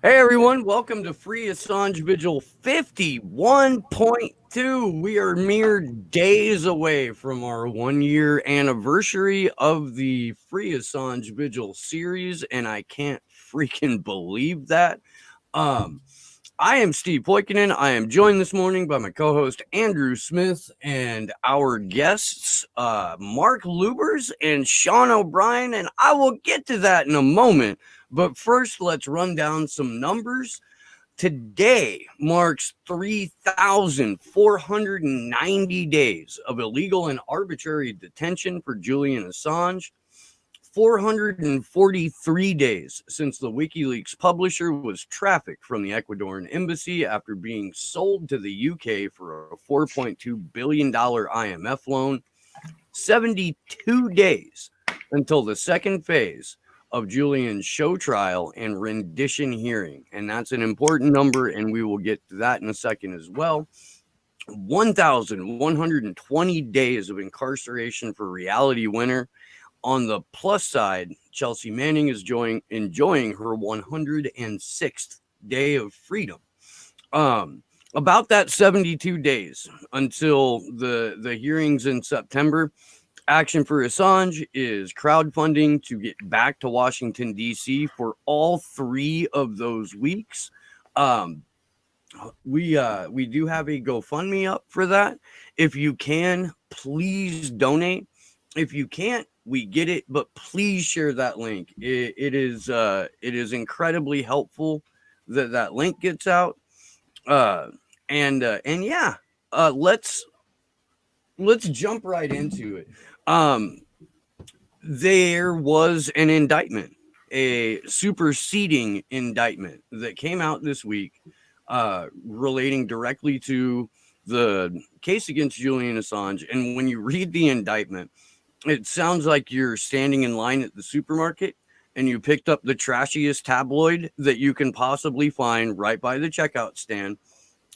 Hey everyone, welcome to Free Assange Vigil 51.2. We are mere days away from our 1 year anniversary of the Free Assange Vigil series, and I can't freaking believe that. Um, I am Steve Poikinen. I am joined this morning by my co-host Andrew Smith and our guests Mark Lubers and Sean O'Brien, and I will get to that in a moment. But first, let's run down some numbers. Today marks 3,490 days of illegal and arbitrary detention for Julian Assange. 443 days since the WikiLeaks publisher was trafficked from the Ecuadorian embassy after being sold to the UK for a $4.2 billion IMF loan. 72 days until the second phase of Julian's show trial and rendition hearing. And that's an important number, and we will get to that in a second as well. 1,120 days of incarceration for reality winner. On the plus side, Chelsea Manning is enjoying her 106th day of freedom. About that 72 days until the hearings in September, Action for Assange is crowdfunding to get back to Washington, D.C. for all 3 of those weeks. We do have a GoFundMe up for that. If you can, please donate. If you can't, we get it, but please share that link. It is incredibly helpful that link gets out. And yeah, let's jump right into it. There was an indictment, a superseding indictment that came out this week, relating directly to the case against Julian Assange. And when you read the indictment, it sounds like you're standing in line at the supermarket and you picked up the trashiest tabloid that you can possibly find right by the checkout stand,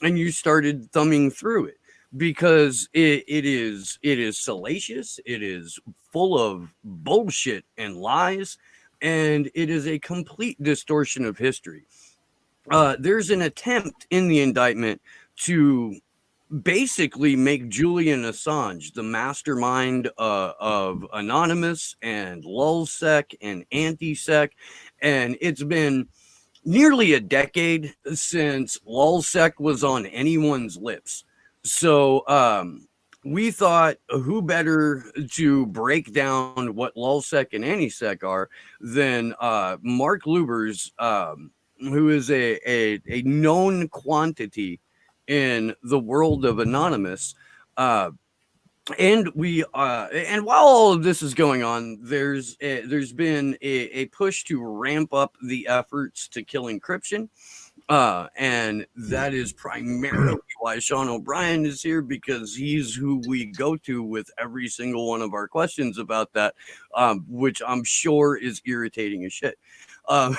and you started thumbing through it because it is salacious, it is full of bullshit and lies, and it is a complete distortion of history. There's an attempt in the indictment to basically make Julian Assange the mastermind of Anonymous and LulzSec and AntiSec, and it's been nearly a decade since LulzSec was on anyone's lips. So we thought, who better to break down what LulzSec and AntiSec are than Mark Lubers, who is a known quantity in the world of Anonymous. And while all of this is going on, there's been a push to ramp up the efforts to kill encryption. And that is primarily why Sean O'Brien is here, because he's who we go to with every single one of our questions about that, which I'm sure is irritating as shit. But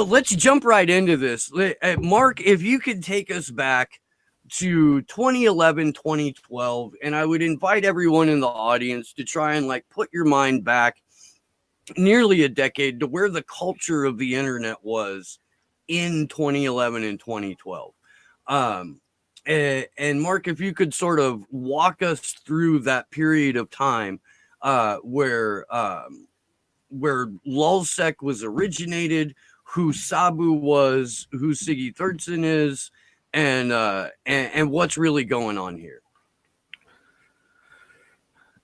let's jump right into this. Mark, if you could take us back to 2011, 2012, and I would invite everyone in the audience to try and put your mind back nearly a decade to where the culture of the internet was in 2011 and 2012. And Mark, if you could sort of walk us through that period of time where LulzSec was originated, who Sabu was, who Siggy Thurtson is, and what's really going on here.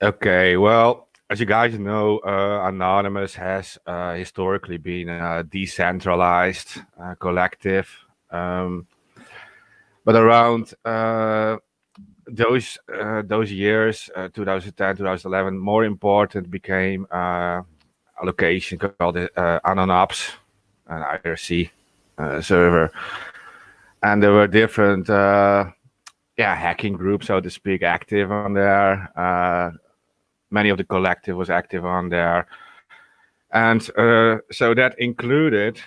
Okay, well, as you guys know, Anonymous has historically been a decentralized collective, but around those years, 2010, 2011, more important became a location called Anonops, an IRC server, and there were different hacking groups, so to speak, active on there. Many of the collective was active on there, and so that included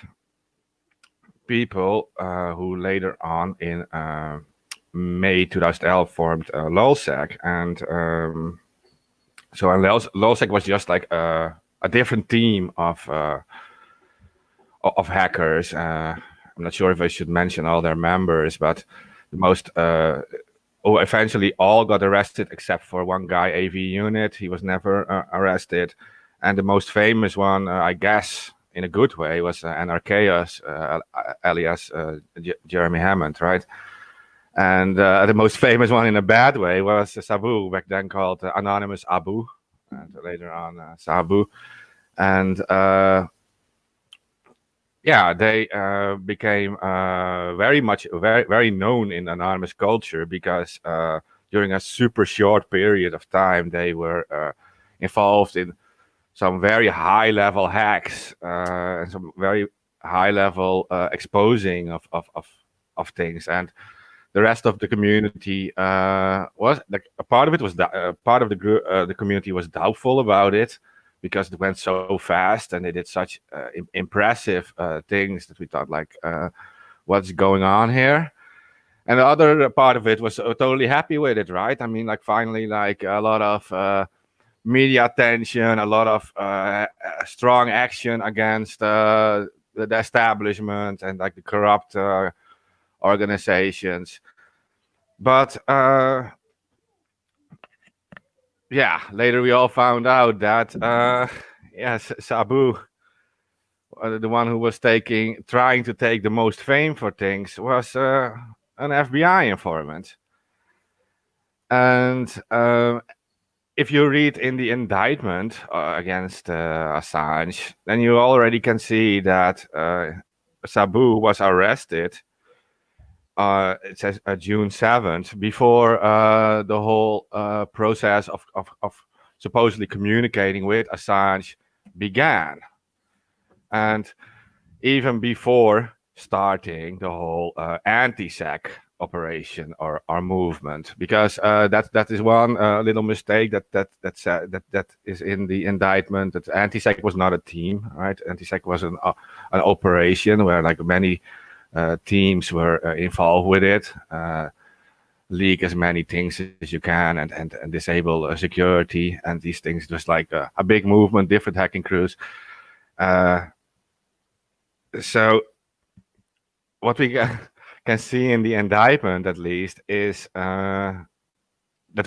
people who later on in May 2012 formed LulzSec, and LulzSec was just like a different team of of hackers. I'm not sure if I should mention all their members, but the most who eventually all got arrested except for one guy, AV Unit. He was never arrested, and the most famous one, I guess, in a good way, was Anarchaeus, alias Jeremy Hammond, right? And the most famous one in a bad way was Sabu, back then called Anonymous Abu, and later on Sabu. And yeah, they became very known in anonymous culture because during a super short period of time, they were involved in some very high level hacks and some very high level exposing of things. And the rest of the community was like a part of it was part of the community was doubtful about it because it went so fast and they did such impressive things that we thought like what's going on here. And the other part of it was totally happy with it, right? I mean, like finally, like a lot of media attention, a lot of strong action against the establishment and like the corrupt organizations. But yeah, later we all found out that yes, Sabu, the one who was trying to take the most fame for things, was an FBI informant. And if you read in the indictment against Assange, then you already can see that Sabu was arrested. It says June 7th, before the whole process of supposedly communicating with Assange began. And even before starting the whole anti-SEC operation or movement, because that is one little mistake that is in the indictment. That anti-SEC was not a team, right? Anti-SEC was an operation where like many teams were involved with it. Leak as many things as you can and disable security and these things. It was like a big movement, different hacking crews. So what we can see in the indictment, at least, is that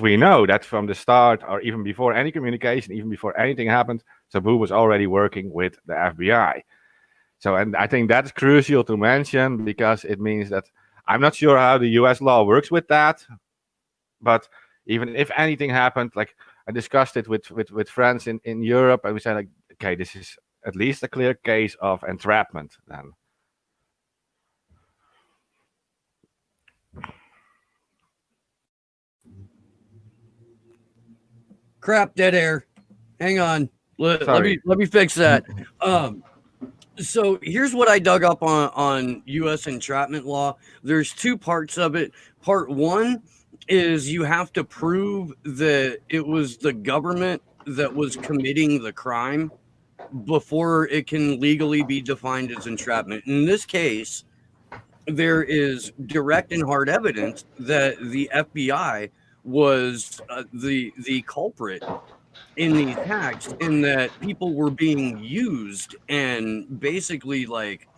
we know that from the start, or even before any communication, even before anything happened, Sabu was already working with the FBI. So, and I think that's crucial to mention because it means that I'm not sure how the US law works with that, but even if anything happened, like I discussed it with friends in Europe, and we said like, okay, this is at least a clear case of entrapment then. Crap, dead air. Hang on. Let Sorry. me fix that. So here's what I dug up on U.S. entrapment law. There's two parts of it. Part one is you have to prove that it was the government that was committing the crime before it can legally be defined as entrapment. In this case, there is direct and hard evidence that the FBI was the culprit in these hacks, in that people were being used and basically like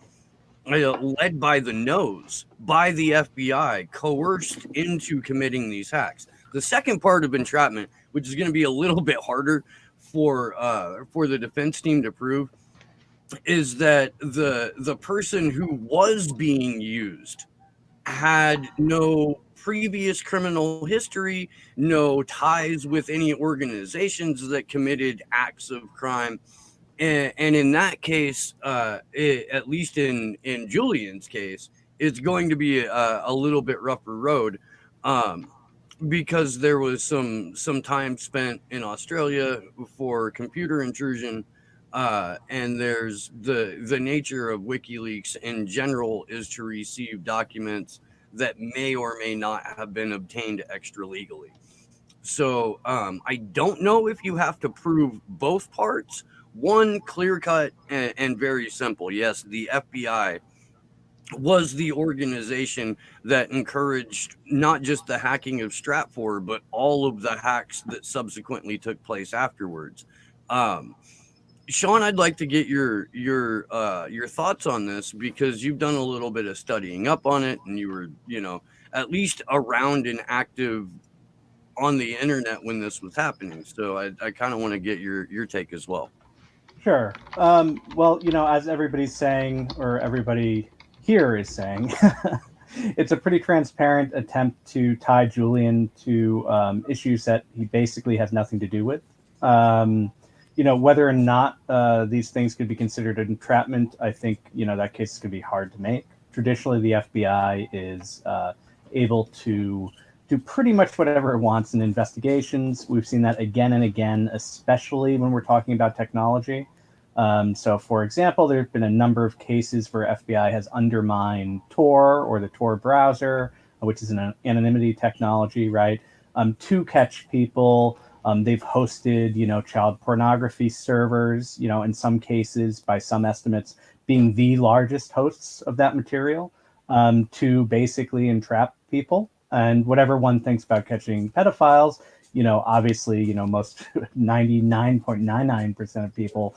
led by the nose by the FBI, coerced into committing these hacks. The second part of entrapment, which is going to be a little bit harder for the defense team to prove, is that the person who was being used had no previous criminal history, no ties with any organizations that committed acts of crime. And in that case, at least in Julian's case, it's going to be a little bit rougher road, um, because there was some time spent in Australia for computer intrusion, and there's the nature of WikiLeaks in general is to receive documents that may or may not have been obtained extra legally. So I don't know if you have to prove both parts. One, clear cut and very simple. Yes, the FBI was the organization that encouraged not just the hacking of Stratfor, but all of the hacks that subsequently took place afterwards. Um, Sean, I'd like to get your thoughts on this because you've done a little bit of studying up on it, and you were, at least around and active on the internet when this was happening. So I kind of want to get your take as well. Sure. Well, as everybody's saying, or everybody here is saying, it's a pretty transparent attempt to tie Julian to issues that he basically has nothing to do with. Whether or not these things could be considered entrapment, I think, that case is going to be hard to make. Traditionally, the FBI is able to do pretty much whatever it wants in investigations. We've seen that again and again, especially when we're talking about technology. So, for example, there have been a number of cases where FBI has undermined Tor or the Tor browser, which is an anonymity technology, right? To catch people. They've hosted, child pornography servers, in some cases, by some estimates, being the largest hosts of that material, to basically entrap people. And whatever one thinks about catching pedophiles, obviously, most 99.99% of people,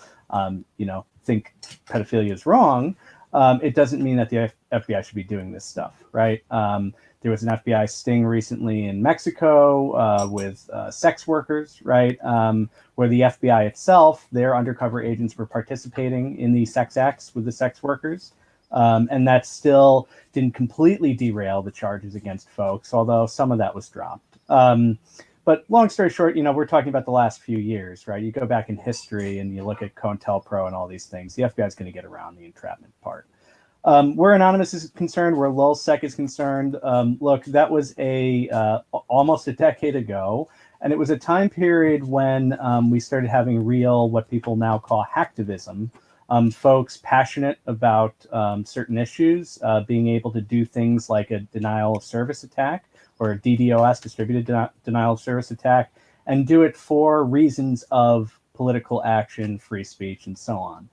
think pedophilia is wrong. It doesn't mean that the FBI should be doing this stuff, right? There was an FBI sting recently in Mexico with sex workers, right? Where the FBI itself, their undercover agents were participating in the sex acts with the sex workers. And that still didn't completely derail the charges against folks, although some of that was dropped. But long story short, we're talking about the last few years, right? You go back in history and you look at COINTELPRO and all these things. The FBI is going to get around the entrapment part. Where Anonymous is concerned, where LulzSec is concerned, look, that was almost a decade ago. And it was a time period when we started having real, what people now call hacktivism. Folks passionate about certain issues, being able to do things like a denial of service attack or a DDoS, distributed denial of service attack, and do it for reasons of political action, free speech, and so on.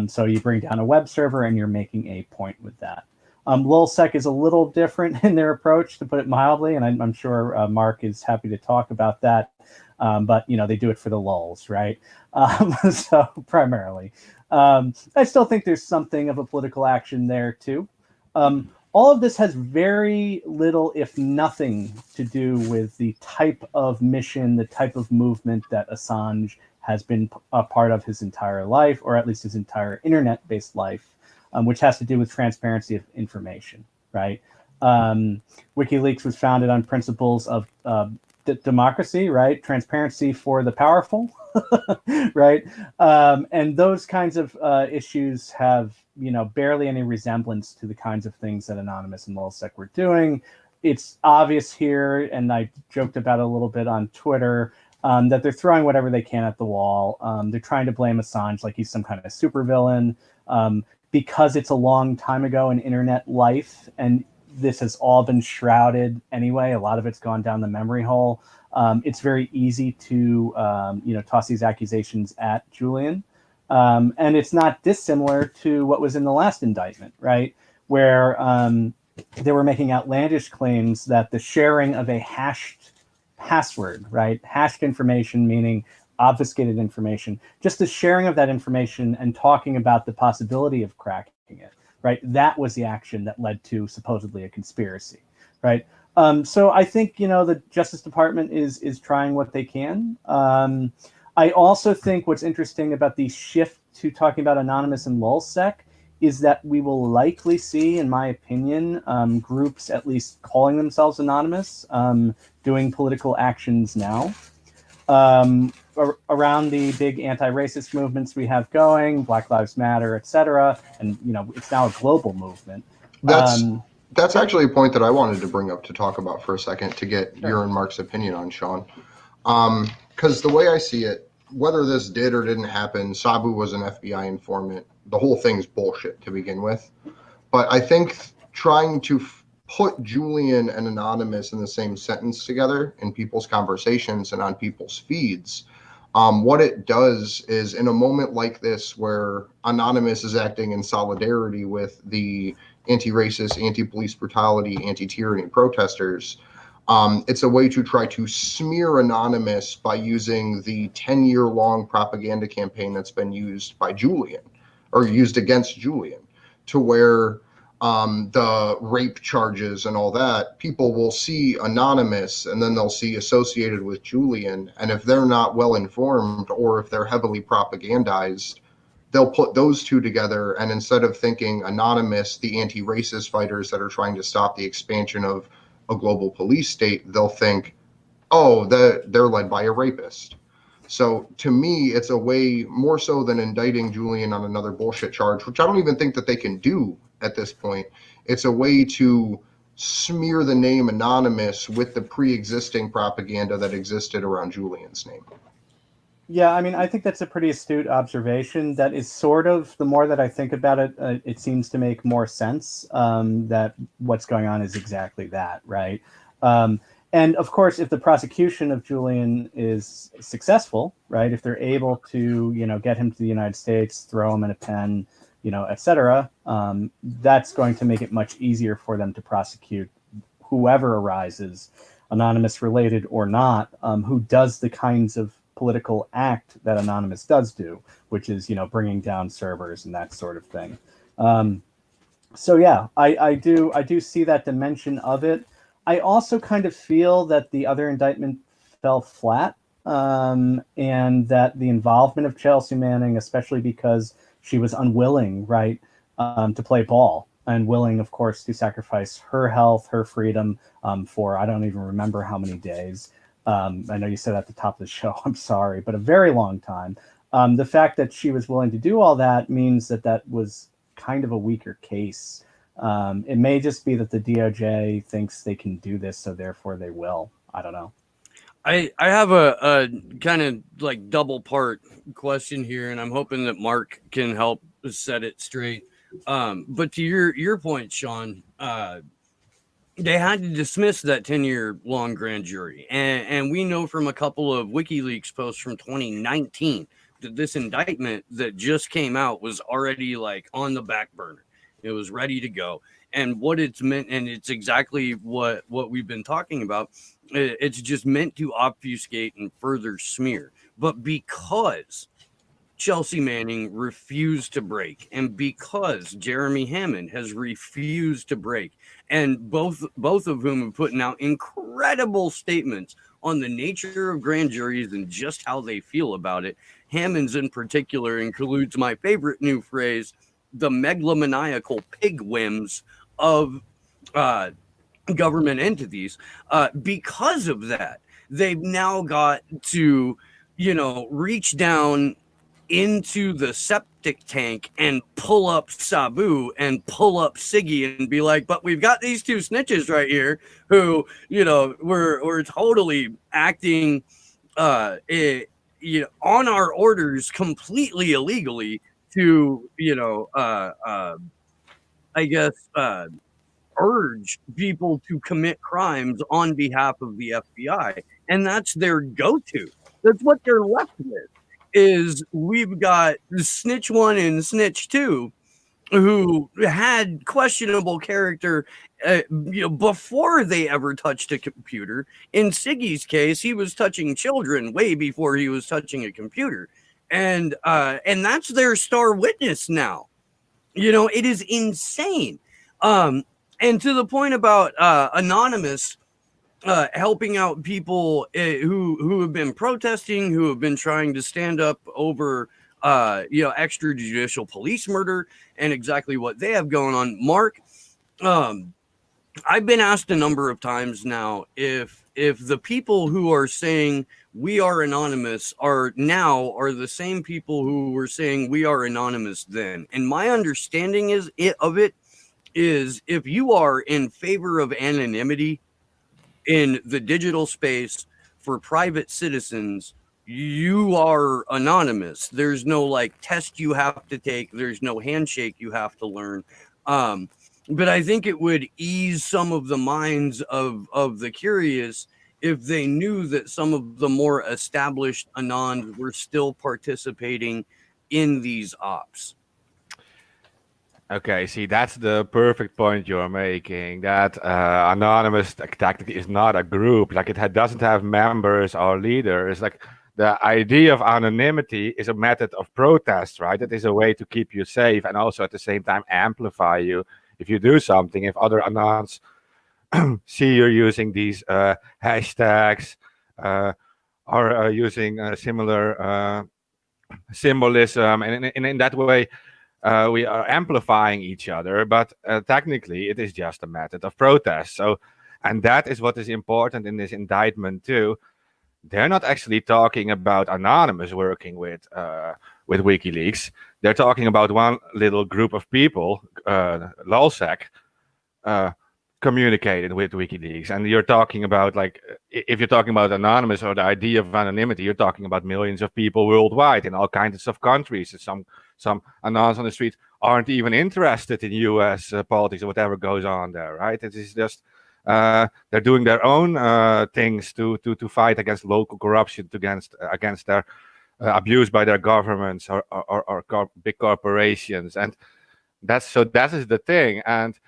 So you bring down a web server and you're making a point with that. LulzSec is a little different in their approach, to put it mildly, and I'm sure Mark is happy to talk about that. But they do it for the lulz, right? So primarily. I still think there's something of a political action there too. All of this has very little, if nothing, to do with the type of mission, the type of movement that Assange has been a part of his entire life, or at least his entire internet-based life, which has to do with transparency of information, right? WikiLeaks was founded on principles of democracy, right? Transparency for the powerful, right? And those kinds of issues have, barely any resemblance to the kinds of things that Anonymous and LulzSec were doing. It's obvious here, and I joked about it a little bit on Twitter, that they're throwing whatever they can at the wall. They're trying to blame Assange like he's some kind of supervillain, because it's a long time ago in internet life, and this has all been shrouded anyway. A lot of it's gone down the memory hole. It's very easy to, toss these accusations at Julian. And it's not dissimilar to what was in the last indictment, right? Where they were making outlandish claims that the sharing of a hashed password, right? Hashed information, meaning obfuscated information, just the sharing of that information and talking about the possibility of cracking it, right? That was the action that led to supposedly a conspiracy, right? So I think, the Justice Department is trying what they can. I also think what's interesting about the shift to talking about Anonymous and LulzSec is that we will likely see, in my opinion, groups at least calling themselves anonymous, doing political actions now. Around the big anti-racist movements we have going, Black Lives Matter, et cetera. And, it's now a global movement. That's actually a point that I wanted to bring up to talk about for a second, to get your and Mark's opinion on, Sean. Because the way I see it, whether this did or didn't happen, Sabu was an FBI informant. The whole thing's bullshit to begin with. But I think trying to put Julian and Anonymous in the same sentence together in people's conversations and on people's feeds, what it does is, in a moment like this where Anonymous is acting in solidarity with the anti-racist, anti-police brutality, anti-tyranny protesters, It's a way to try to smear Anonymous by using the 10-year-long propaganda campaign that's been used by Julian, or used against Julian, to where the rape charges and all that, people will see Anonymous and then they'll see associated with Julian. And if they're not well informed or if they're heavily propagandized, they'll put those two together. And instead of thinking Anonymous, the anti-racist fighters that are trying to stop the expansion of a global police state, they'll think, oh, they're led by a rapist. So to me, it's a way more so than indicting Julian on another bullshit charge, which I don't even think that they can do at this point. It's a way to smear the name Anonymous with the pre-existing propaganda that existed around Julian's name. Yeah, I mean, I think that's a pretty astute observation. That is sort of, the more that I think about it, it seems to make more sense that what's going on is exactly that, right? And of course, if the prosecution of Julian is successful, right, if they're able to, get him to the United States, throw him in a pen, et cetera, that's going to make it much easier for them to prosecute whoever arises, Anonymous related or not, who does the kinds of political act that Anonymous does do, which is, bringing down servers and that sort of thing. So yeah, I do see that dimension of it. I also kind of feel that the other indictment fell flat, and that the involvement of Chelsea Manning, especially because she was unwilling, right, to play ball, and willing, of course, to sacrifice her health, her freedom, for I don't even remember how many days. I know you said at the top of the show, I'm sorry, but a very long time. The fact that she was willing to do all that means that was kind of a weaker case. It may just be that the DOJ thinks they can do this, so therefore they will. I don't know. I have a kind of like double part question here, and I'm hoping that Mark can help set it straight. But to your point, Sean, they had to dismiss that 10-year long grand jury. And we know from a couple of WikiLeaks posts from 2019 that this indictment that just came out was already like on the back burner. It was ready to go. And what it's meant, and it's exactly what we've been talking about, it's just meant to obfuscate and further smear. But because Chelsea Manning refused to break, and because Jeremy Hammond has refused to break, and both of whom have put out incredible statements on the nature of grand juries and just how they feel about it. Hammond's in particular includes my favorite new phrase, the megalomaniacal pig whims of government entities. Because of that, they've now got to, reach down into the septic tank and pull up Sabu and pull up Siggy and be like, but we've got these two snitches right here who, we're totally acting on our orders completely illegally to, I guess, urge people to commit crimes on behalf of the FBI. And that's their go-to. That's what they're left with. Is we've got Snitch 1 and Snitch 2 who had questionable character before they ever touched a computer. In Siggy's case, he was touching children way before he was touching a computer. And that's their star witness now. It is insane. And to the point about Anonymous helping out people who have been protesting, who have been trying to stand up over, extrajudicial police murder and exactly what they have going on. Mark, I've been asked a number of times now if the people who are saying we are anonymous are the same people who were saying we are anonymous then. And my understanding is if you are in favor of anonymity in the digital space for private citizens, you are anonymous. There's no test you have to take. There's no handshake you have to learn. But I think it would ease some of the minds of the curious if they knew that some of the more established anons were still participating in these ops. Okay, see, that's the perfect point you're making. That anonymous tactic is not a group. Like it doesn't have members or leaders. Like the idea of anonymity is a method of protest, right? It is a way to keep you safe and also at the same time amplify you if you do something. If other anons see you're using these hashtags uh, or using similar symbolism, and in that way we are amplifying each other, but technically it is just a method of protest. So, and that is what is important in this indictment too. They're not actually talking about Anonymous working with WikiLeaks. They're talking about one little group of people, LulzSec, uh, communicated with WikiLeaks. And you're talking about, like, if you're talking about Anonymous or the idea of anonymity, you're talking about millions of people worldwide in all kinds of countries. Some anons on the street aren't even interested in U.S. Politics or whatever goes on there, right? It is just they're doing their own things to fight against local corruption, against their abuse by their governments or big corporations, and that is the thing. And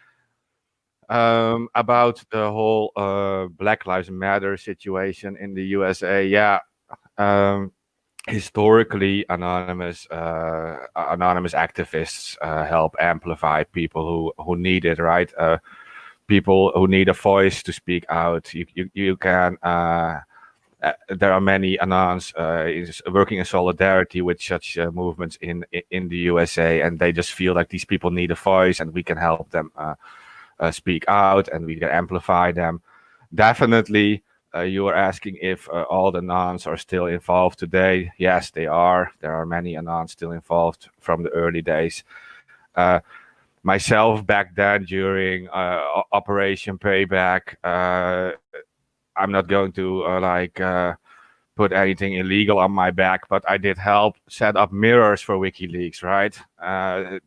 about the whole Black Lives Matter situation in the USA, yeah. Historically, anonymous activists help amplify people who need it, right? People who need a voice to speak out. You can. There are many anons working in solidarity with such movements in the USA, and they just feel like these people need a voice, and we can help them speak out, and we can amplify them. Definitely, you are asking if all the anons are still involved today. Yes, they are. There are many anons still involved from the early days. Myself back then during Operation Payback, I'm not going to put anything illegal on my back, but I did help set up mirrors for WikiLeaks, right? I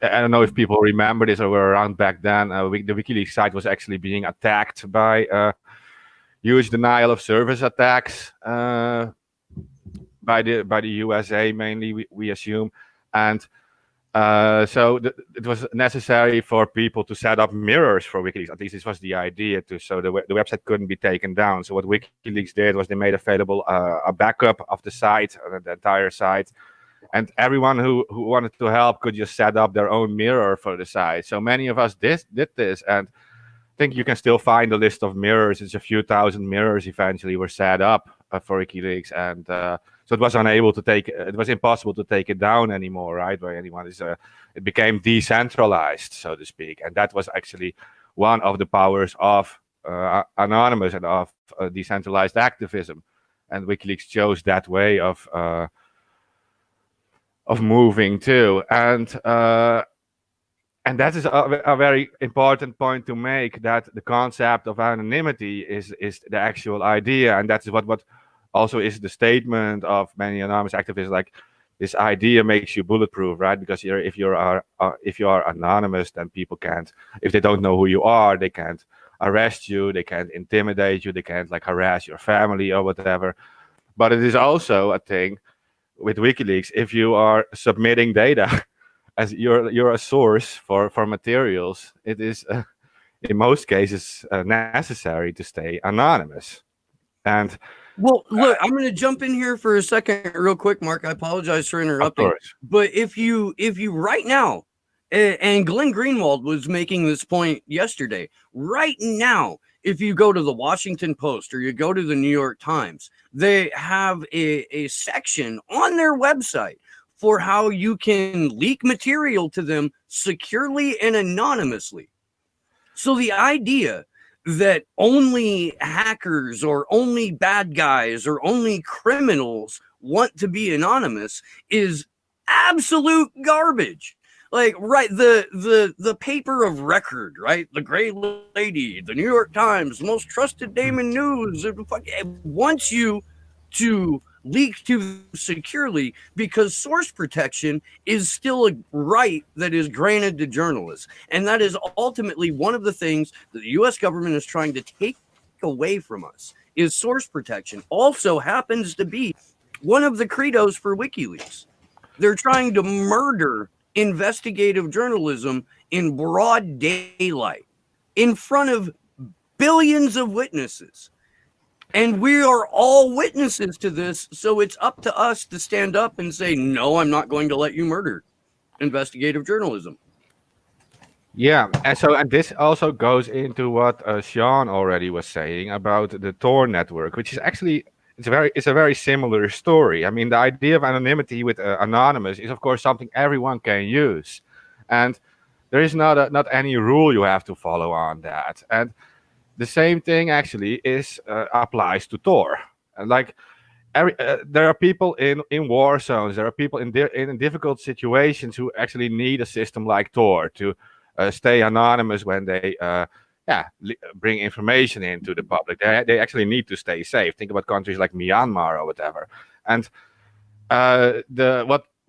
don't know if people remember this or were around back then. The WikiLeaks site was actually being attacked by huge denial of service attacks by the USA mainly, we assume, and so it was necessary for people to set up mirrors for WikiLeaks. At least this was the idea, so the website couldn't be taken down. So what WikiLeaks did was they made available a backup of the site, the entire site, and everyone who wanted to help could just set up their own mirror for the site. So many of us did this, and I think you can still find a list of mirrors. It's a few thousand mirrors eventually were set up for WikiLeaks, and so it was it was impossible to take it down anymore, right? By anyone, it became decentralized, so to speak, and that was actually one of the powers of Anonymous and of decentralized activism, and WikiLeaks chose that way of moving too, and that is a very important point to make, that the concept of anonymity is the actual idea, and that's what also is the statement of many anonymous activists. Like, this idea makes you bulletproof, right? Because if you are anonymous, then people can't, if they don't know who you are, they can't arrest you, they can't intimidate you, they can't like harass your family or whatever. But it is also a thing with WikiLeaks, if you are submitting data as you're a source for materials, it is in most cases necessary to stay anonymous. And well, look, I'm going to jump in here for a second, real quick, Mark. I apologize for interrupting. But if you right now, and Glenn Greenwald was making this point yesterday, right now, if you go to the Washington Post or you go to the New York Times, they have a section on their website for how you can leak material to them securely and anonymously. So the idea that only hackers or only bad guys or only criminals want to be anonymous is absolute garbage. Like, right, the paper of record, right? The Gray Lady, the New York Times, the most trusted name in news, wants you to leak to securely because source protection is still a right that is granted to journalists. And that is ultimately one of the things that the U.S. government is trying to take away from us, is source protection. Also happens to be one of the credos for WikiLeaks. They're trying to murder investigative journalism in broad daylight in front of billions of witnesses. And we are all witnesses to this. So it's up to us to stand up and say, no, I'm not going to let you murder investigative journalism. Yeah, and this also goes into what Sean already was saying about the Tor network, which is actually it's a very similar story. I mean, the idea of anonymity with anonymous is of course something everyone can use, and there is not any rule you have to follow on that. And the same thing actually is applies to Tor. Like there are people in war zones. There are people in difficult situations who actually need a system like Tor to stay anonymous when they bring information into the public. They actually need to stay safe. Think about countries like Myanmar or whatever. And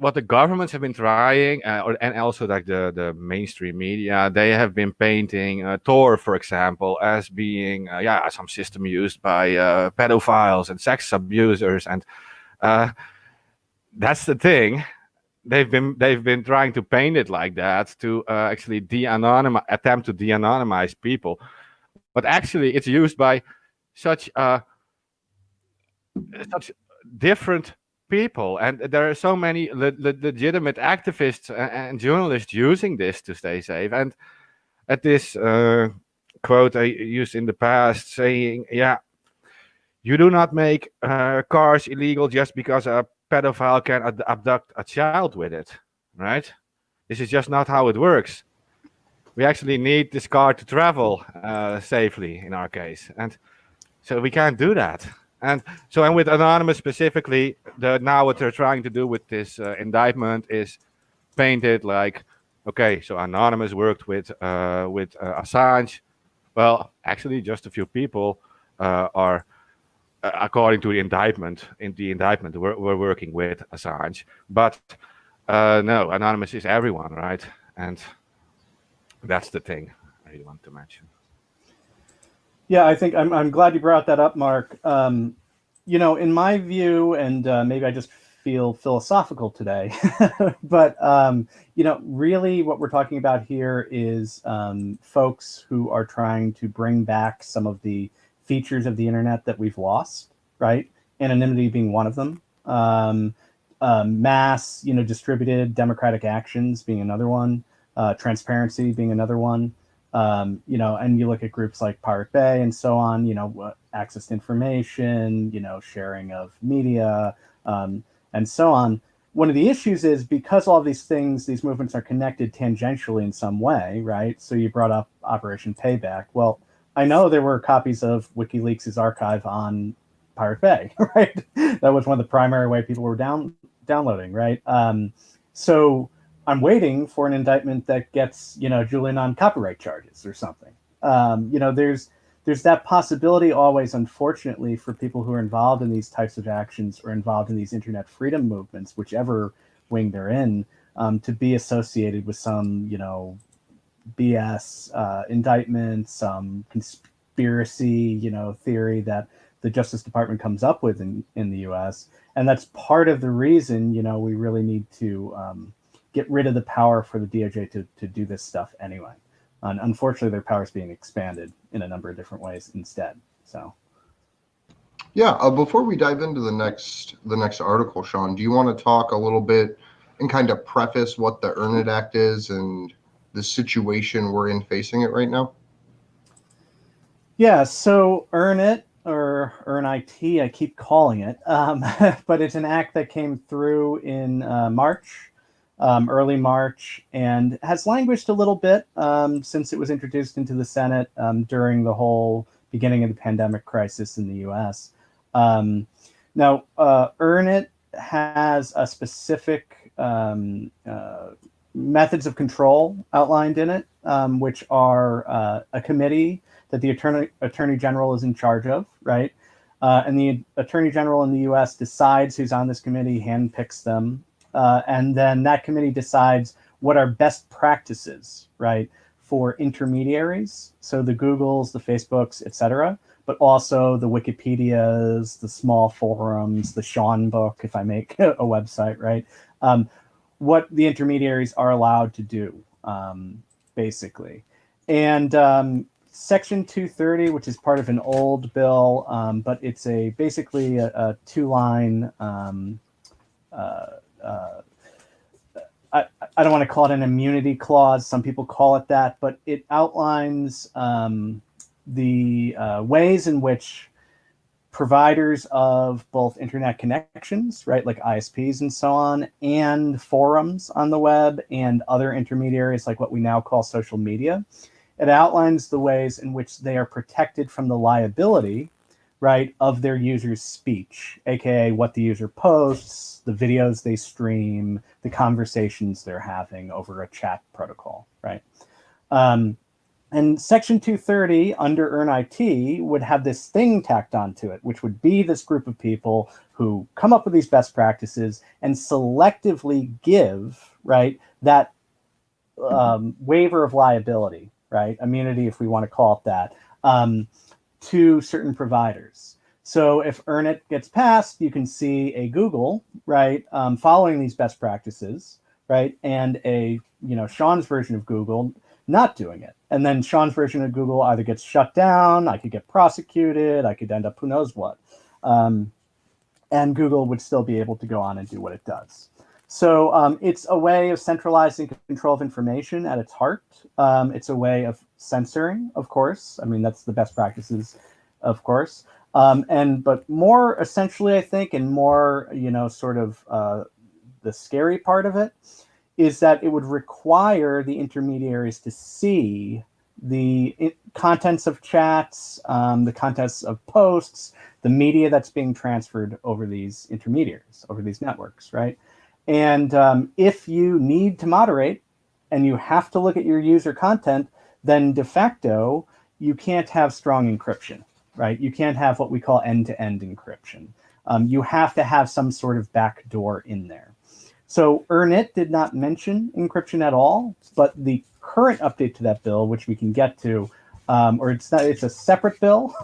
what the governments have been trying, and also like the mainstream media, they have been painting Tor, for example, as being some system used by pedophiles and sex abusers, and that's the thing. They've been trying to paint it like that to actually attempt to de-anonymize people, but actually it's used by such different people, and there are so many legitimate activists and journalists using this to stay safe. And at this quote I used in the past, saying, you do not make cars illegal just because a pedophile can abduct a child with it, right? This is just not how it works. We actually need this car to travel safely in our case, and so we can't do that. And with anonymous specifically, now what they're trying to do with this indictment is paint it like, okay, so anonymous worked with Assange. Well, actually, just a few people are, according to the indictment, we're working with Assange. But no, anonymous is everyone, right? And that's the thing I really want to mention. Yeah, I think I'm glad you brought that up, Mark. In my view, and maybe I just feel philosophical today, but really what we're talking about here is folks who are trying to bring back some of the features of the internet that we've lost, right? Anonymity being one of them. Mass, distributed democratic actions being another one. Transparency being another one. And you look at groups like Pirate Bay and so on, access to information, sharing of media, and so on. One of the issues is because all of these movements are connected tangentially in some way, right? So you brought up Operation Payback. Well, I know there were copies of WikiLeaks' archive on Pirate Bay, right? That was one of the primary way people were downloading, right? So I'm waiting for an indictment that gets, Julian on copyright charges or something. There's that possibility always, unfortunately, for people who are involved in these types of actions or involved in these internet freedom movements, whichever wing they're in, to be associated with some, BS indictment, some conspiracy, theory that the Justice Department comes up with in the U.S. And that's part of the reason, we really need to get rid of the power for the DOJ to do this stuff anyway. And unfortunately, their power is being expanded in a number of different ways instead. So, yeah. Before we dive into the next article, Sean, do you want to talk a little bit and kind of preface what the Earn It Act is and the situation we're in facing it right now? Yeah. So Earn It, or Earn IT, I keep calling it, but it's an act that came through in March. Early March, and has languished a little bit since it was introduced into the Senate during the whole beginning of the pandemic crisis in the U.S. Now, Earn It has a specific methods of control outlined in it, which are a committee that the Attorney General is in charge of, right? And the Attorney General in the U.S. decides who's on this committee, handpicks them, and then that committee decides what are best practices, right, for intermediaries. So the Googles, the Facebooks, etc., but also the Wikipedias, the small forums, the Sean book, if I make a website, right? what the intermediaries are allowed to do, basically. And Section 230, which is part of an old bill, but it's basically a two-line. I don't want to call it an immunity clause. Some people call it that, but it outlines the ways in which providers of both internet connections, right, like ISPs and so on, and forums on the web and other intermediaries like what we now call social media. It outlines the ways in which they are protected from the liability, right, of their user's speech, aka what the user posts, the videos they stream, the conversations they're having over a chat protocol, right? And Section 230 under EarnIT would have this thing tacked onto it, which would be this group of people who come up with these best practices and selectively give, right, that waiver of liability, right, immunity, if we want to call it that, to certain providers. So if EarnIT gets passed, you can see a Google, right, following these best practices, right, and a, Sean's version of Google not doing it. And then Sean's version of Google either gets shut down, I could get prosecuted, I could end up who knows what. And Google would still be able to go on and do what it does. So it's a way of centralizing control of information at its heart. It's a way of censoring, of course. I mean, that's the best practices, of course. But more essentially, I think, and more, sort of the scary part of it, is that it would require the intermediaries to see the contents of chats, the contents of posts, the media that's being transferred over these intermediaries, over these networks, right? And if you need to moderate and you have to look at your user content, then de facto, you can't have strong encryption, right? You can't have what we call end-to-end encryption. You have to have some sort of backdoor in there. So EarnIT did not mention encryption at all, but the current update to that bill, which we can get to, it's a separate bill,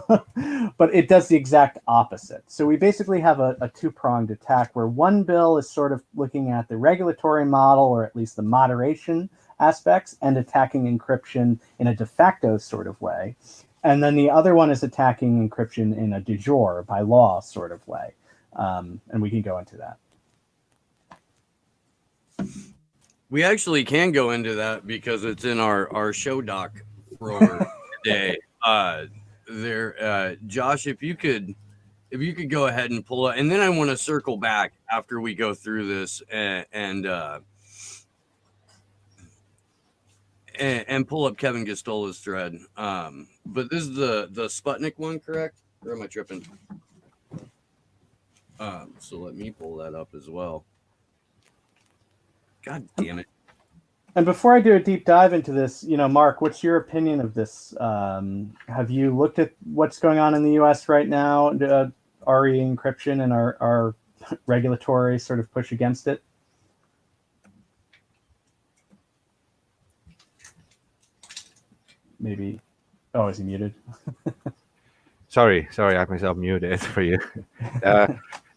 but it does the exact opposite. So we basically have a two-pronged attack where one bill is sort of looking at the regulatory model, or at least the moderation aspects, and attacking encryption in a de facto sort of way. And then the other one is attacking encryption in a de jure, by law sort of way. And we can go into that. We actually can go into that because it's in our show doc for today. Josh, if you could go ahead and pull it, and then I want to circle back after we go through this and pull up Kevin Gastola's thread. But this is the Sputnik one, correct? Or am I tripping? So let me pull that up as well. God damn it. And before I do a deep dive into this, Mark, what's your opinion of this? Have you looked at what's going on in the US right now, RE encryption and our regulatory sort of push against it? Maybe. Oh, is he muted? Sorry, I have myself muted for you.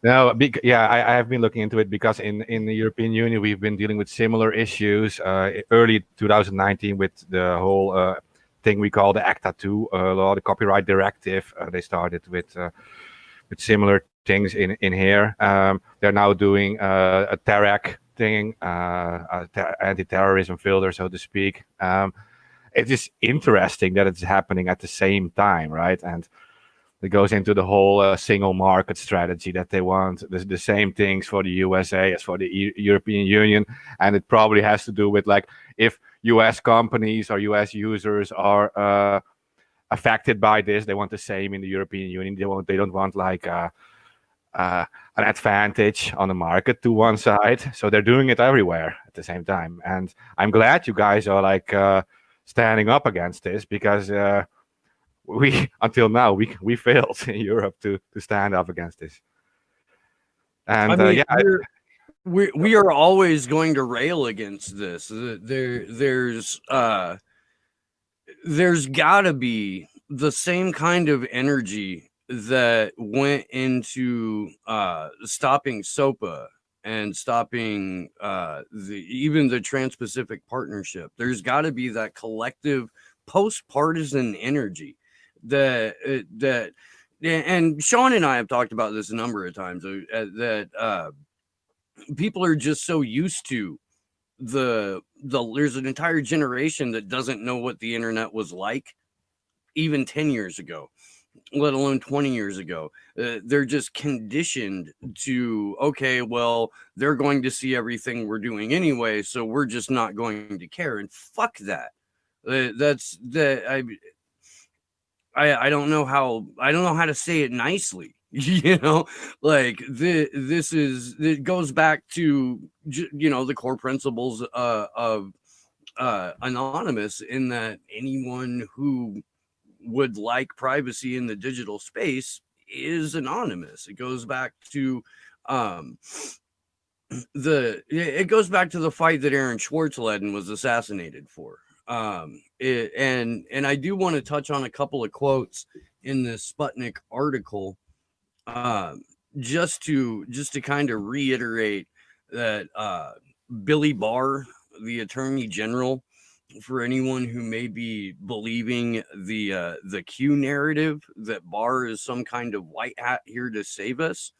No, I have been looking into it because in the European Union we've been dealing with similar issues. Early 2019 with the whole thing we call the ACTA 2 law, the copyright directive. They started with similar things in here. They're now doing a TERAC thing, anti-terrorism filter, so to speak. It is interesting that it's happening at the same time, right? And it goes into the whole single market strategy that they want the same things for the USA as for the European Union. And it probably has to do with, like, if US companies or US users are affected by this, they want the same in the European Union. They don't want like an advantage on the market to one side. So they're doing it everywhere at the same time. And I'm glad you guys are like standing up against this, because until now we failed in Europe to stand up against this. And I mean, we are always going to rail against this. There's got to be the same kind of energy that went into stopping SOPA and stopping even the Trans-Pacific Partnership. There's got to be that collective post-partisan energy that and Sean and I have talked about this a number of times, that people are just so used to there's an entire generation that doesn't know what the internet was like even 10 years ago, let alone 20 years ago. They're just conditioned to, okay, well, they're going to see everything we're doing anyway, so we're just not going to care. And fuck that. That's that. I don't know how to say it nicely. Like it goes back to the core principles of Anonymous, in that anyone who would like privacy in the digital space is anonymous. It goes back to it goes back to the fight that Aaron Schwartz led and was assassinated for. And I do want to touch on a couple of quotes in this Sputnik article, just to kind of reiterate that Billy Barr, the Attorney General, for anyone who may be believing the Q narrative that Barr is some kind of white hat here to save us,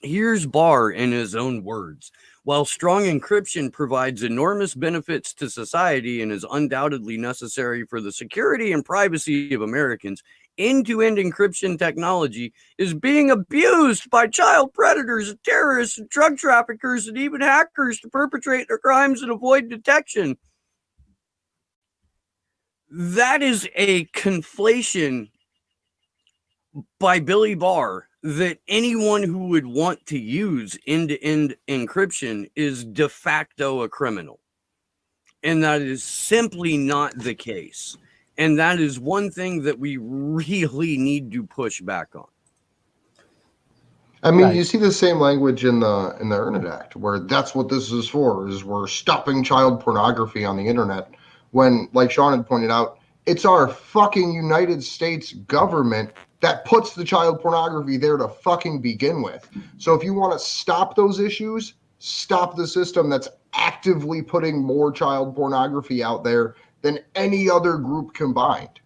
here's Barr in his own words. While strong encryption provides enormous benefits to society and is undoubtedly necessary for the security and privacy of Americans, end-to-end encryption technology is being abused by child predators, terrorists, drug traffickers, and even hackers to perpetrate their crimes and avoid detection. That is a conflation by Billy Barr that anyone who would want to use end-to-end encryption is de facto a criminal. And that is simply not the case. And that is one thing that we really need to push back on. I mean, Right. You see the same language in the Internet Act, where that's what this is for, is we're stopping child pornography on the internet. When, like Sean had pointed out, it's our fucking United States government that puts the child pornography there to fucking begin with. So if you want to stop those issues, stop the system that's actively putting more child pornography out there than any other group combined.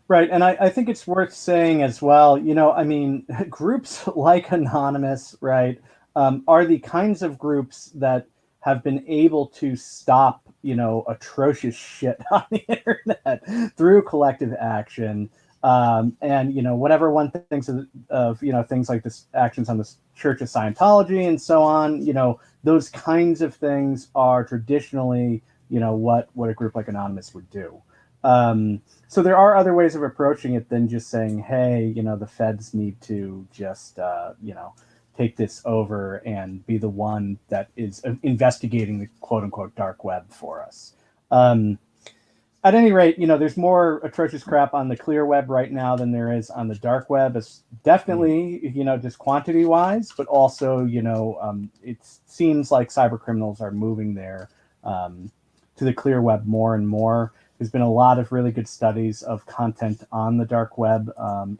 Right. And I think it's worth saying as well, groups like Anonymous, right, are the kinds of groups that have been able to stop, atrocious shit on the internet through collective action. And whatever one thinks of things like this actions on the Church of Scientology and so on, those kinds of things are traditionally, what a group like Anonymous would do. So there are other ways of approaching it than just saying, hey, the feds need to just, take this over and be the one that is investigating the quote unquote dark web for us. At any rate, there's more atrocious crap on the clear web right now than there is on the dark web. It's definitely, just quantity wise, but also, it seems like cyber criminals are moving there to the clear web more and more. There's been a lot of really good studies of content on the dark web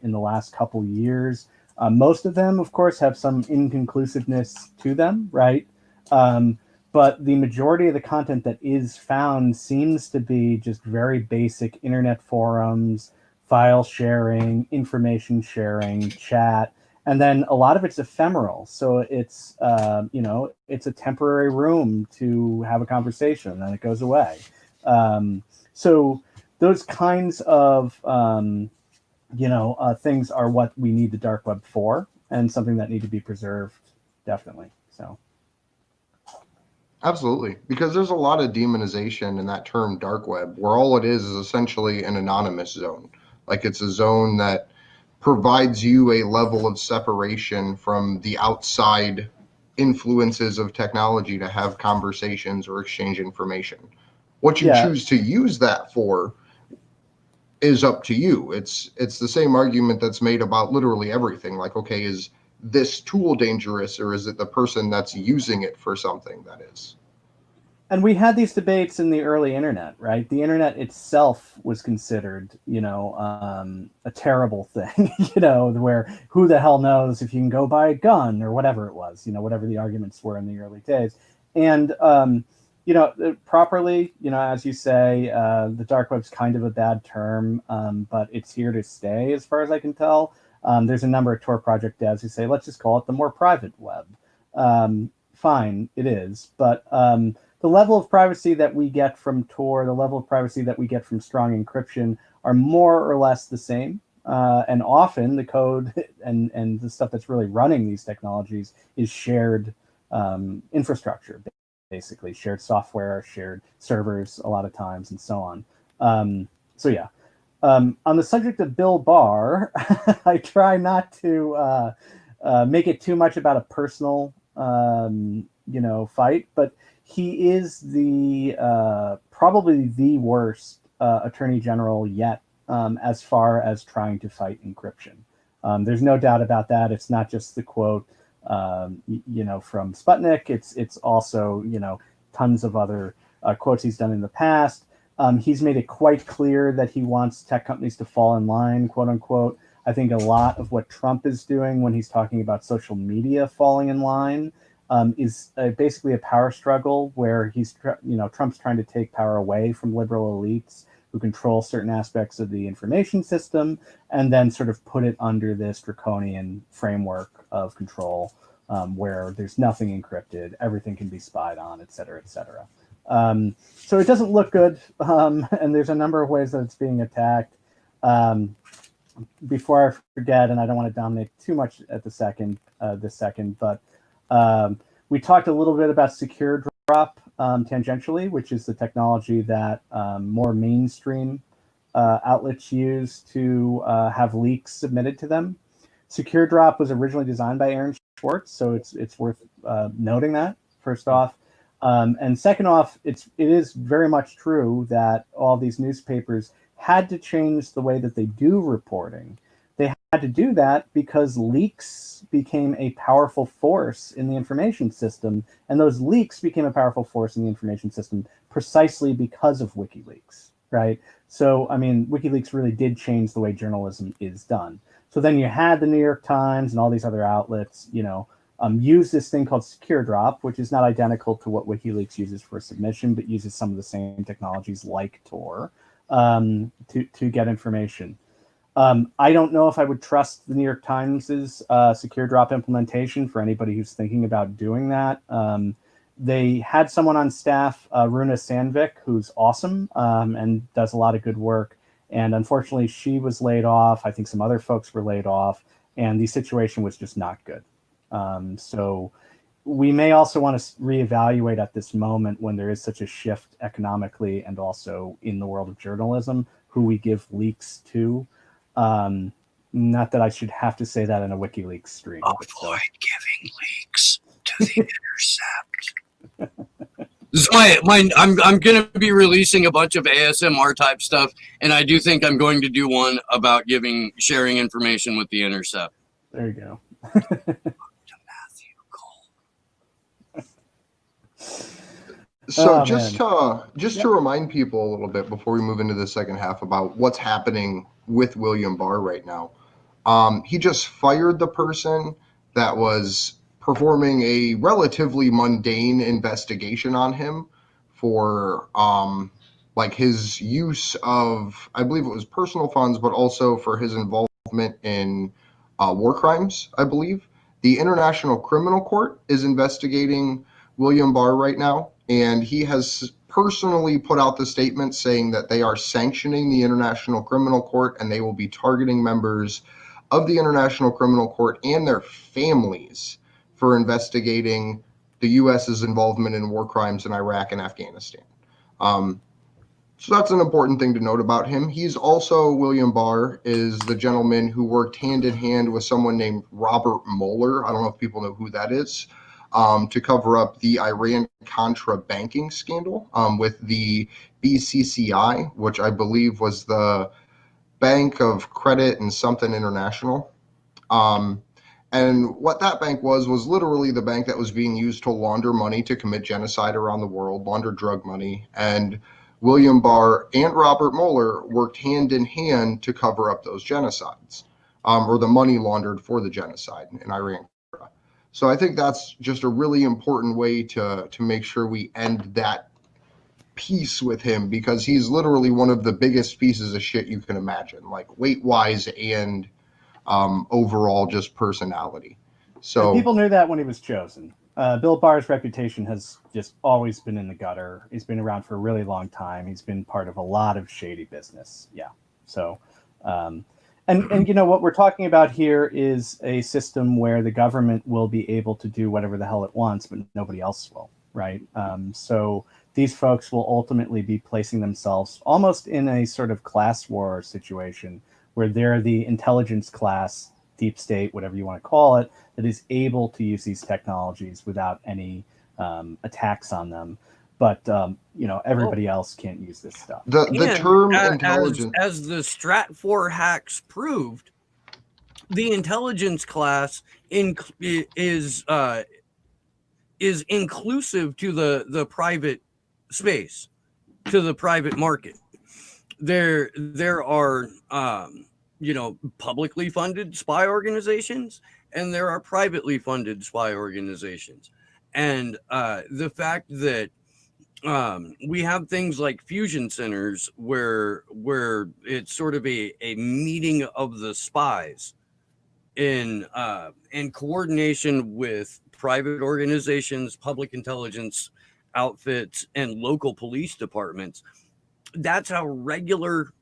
in the last couple years. Most of them, of course, have some inconclusiveness to them, right? But the majority of the content that is found seems to be just very basic internet forums, file sharing, information sharing, chat, and then a lot of it's ephemeral. So it's, it's a temporary room to have a conversation, and then it goes away. So those kinds of, things are what we need the dark web for, and something that need to be preserved, definitely. So. Absolutely, because there's a lot of demonization in that term dark web, where all it is essentially an anonymous zone. Like, it's a zone that provides you a level of separation from the outside influences of technology to have conversations or exchange information. What you choose to use that for is up to you. It's the same argument that's made about literally everything. Like, okay, is this tool dangerous, or is it the person that's using it for something that is? And we had these debates in the early internet, right? The internet itself was considered, a terrible thing, where who the hell knows if you can go buy a gun or whatever it was, whatever the arguments were in the early days. And, properly, as you say, the dark web's kind of a bad term, but it's here to stay as far as I can tell. There's a number of Tor project devs who say, let's just call it the more private web. Fine, it is. But the level of privacy that we get from Tor, the level of privacy that we get from strong encryption are more or less the same. And often the code and the stuff that's really running these technologies is shared infrastructure, basically shared software, shared servers a lot of times, and so on. So yeah. On the subject of Bill Barr, I try not to make it too much about a personal, fight, but he is the probably the worst attorney general yet, as far as trying to fight encryption. There's no doubt about that. It's not just the quote, from Sputnik. It's also tons of other quotes he's done in the past. He's made it quite clear that he wants tech companies to fall in line, quote unquote. I think a lot of what Trump is doing when he's talking about social media falling in line is basically a power struggle where Trump's trying to take power away from liberal elites who control certain aspects of the information system, and then sort of put it under this draconian framework of control where there's nothing encrypted, everything can be spied on, et cetera, et cetera. So it doesn't look good, and there's a number of ways that it's being attacked. Before I forget, and I don't want to dominate too much at this second, but we talked a little bit about secure drop tangentially, which is the technology that more mainstream outlets use to have leaks submitted to them. Secure drop was originally designed by Aaron Schwartz, so it's worth noting that first off. And second off, it is very much true that all these newspapers had to change the way that they do reporting. They had to do that because leaks became a powerful force in the information system, and those leaks became a powerful force in the information system precisely because of WikiLeaks, right? So, I mean, WikiLeaks really did change the way journalism is done. So then you had the New York Times and all these other outlets, use this thing called Secure Drop, which is not identical to what WikiLeaks uses for submission, but uses some of the same technologies like Tor to get information. I don't know if I would trust the New York Times' Secure Drop implementation for anybody who's thinking about doing that. They had someone on staff, Runa Sandvik, who's awesome and does a lot of good work. And unfortunately, she was laid off. I think some other folks were laid off, and the situation was just not good. So we may also want to reevaluate at this moment when there is such a shift economically and also in the world of journalism, who we give leaks to. Not that I should have to say that in a WikiLeaks stream. Avoid giving leaks to the Intercept. This is I'm going to be releasing a bunch of ASMR type stuff, and I do think I'm going to do one about sharing information with the Intercept. There you go. So just to remind people a little bit before we move into the second half about what's happening with William Barr right now. He just fired the person that was performing a relatively mundane investigation on him for like his use of, I believe it was personal funds, but also for his involvement in war crimes, I believe. The International Criminal Court is investigating William Barr right now, and he has personally put out the statement saying that they are sanctioning the International Criminal Court and they will be targeting members of the International Criminal Court and their families for investigating the U.S.'s involvement in war crimes in Iraq and Afghanistan. So that's an important thing to note about him. William Barr is the gentleman who worked hand in hand with someone named Robert Mueller. I don't know if people know who that is. To cover up the Iran-Contra banking scandal with the BCCI, which I believe was the Bank of Credit and something International. And what that bank was literally the bank that was being used to launder money to commit genocide around the world, launder drug money. And William Barr and Robert Mueller worked hand in hand to cover up those genocides, or the money laundered for the genocide in Iran. So I think that's just a really important way to make sure we end that piece with him, because he's literally one of the biggest pieces of shit you can imagine, like weight-wise and overall just personality. So people knew that when he was chosen. Bill Barr's reputation has just always been in the gutter. He's been around for a really long time. He's been part of a lot of shady business. Yeah. So, and you know what we're talking about here is a system where the government will be able to do whatever the hell it wants, but nobody else will, right? So these folks will ultimately be placing themselves almost in a sort of class war situation where they're the intelligence class, deep state, whatever you want to call it, that is able to use these technologies without any attacks on them. But you know, everybody else can't use this stuff. The term intelligence, as the Stratfor hacks proved, the intelligence class is inclusive to the private space, to the private market. There are you know, publicly funded spy organizations, and there are privately funded spy organizations. And the fact that we have things like fusion centers where it's sort of a meeting of the spies in coordination with private organizations, public intelligence outfits, and local police departments. That's how regular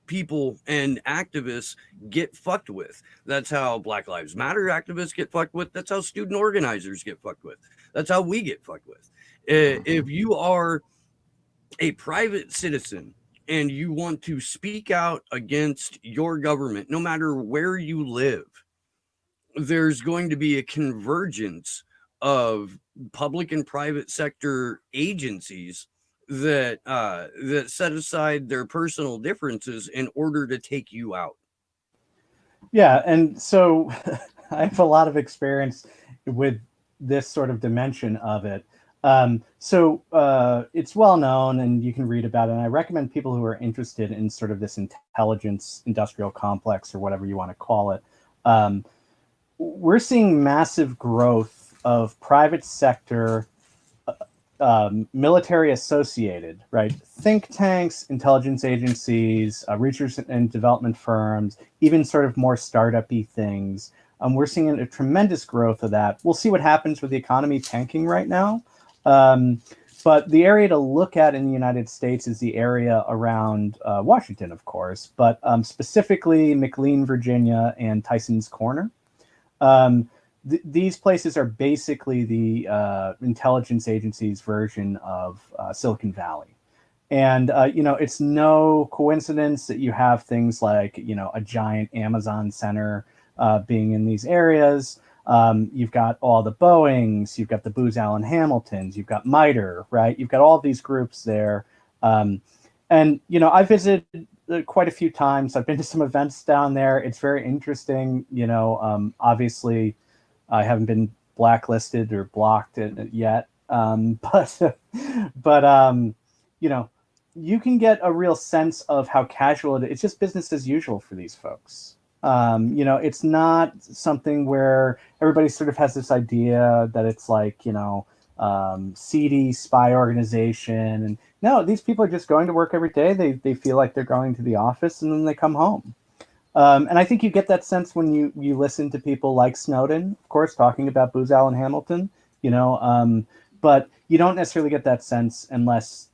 people and activists get fucked with. That's how Black Lives Matter activists get fucked with. That's how student organizers get fucked with. That's how we get fucked with. If you are a private citizen and you want to speak out against your government, no matter where you live, there's going to be a convergence of public and private sector agencies that that set aside their personal differences in order to take you out. Yeah, and so I have a lot of experience with this sort of dimension of it. It's well known, and you can read about it. And I recommend people who are interested in sort of this intelligence industrial complex, or whatever you want to call it. We're seeing massive growth of private sector military associated, right? Think tanks, intelligence agencies, research and development firms, even sort of more startup-y things. We're seeing a tremendous growth of that. We'll see what happens with the economy tanking right now. But the area to look at in the United States is the area around Washington, of course, but specifically McLean, Virginia, and Tyson's Corner. These places are basically the intelligence agency's version of Silicon Valley. And, you know, it's no coincidence that you have things like, you know, a giant Amazon center being in these areas. You've got all the Boeings, you've got the Booz Allen Hamiltons, you've got MITRE, right? You've got all these groups there. And, you know, I visited quite a few times. I've been to some events down there. It's very interesting. You know, obviously, I haven't been blacklisted or blocked yet, but you know, you can get a real sense of how casual it is. It's just business as usual for these folks. You know, it's not something where everybody sort of has this idea that it's like, you know, seedy spy organization. And no, these people are just going to work every day. They feel like they're going to the office, and then they come home. And I think you get that sense when you listen to people like Snowden, of course, talking about Booz Allen Hamilton, you know, but you don't necessarily get that sense unless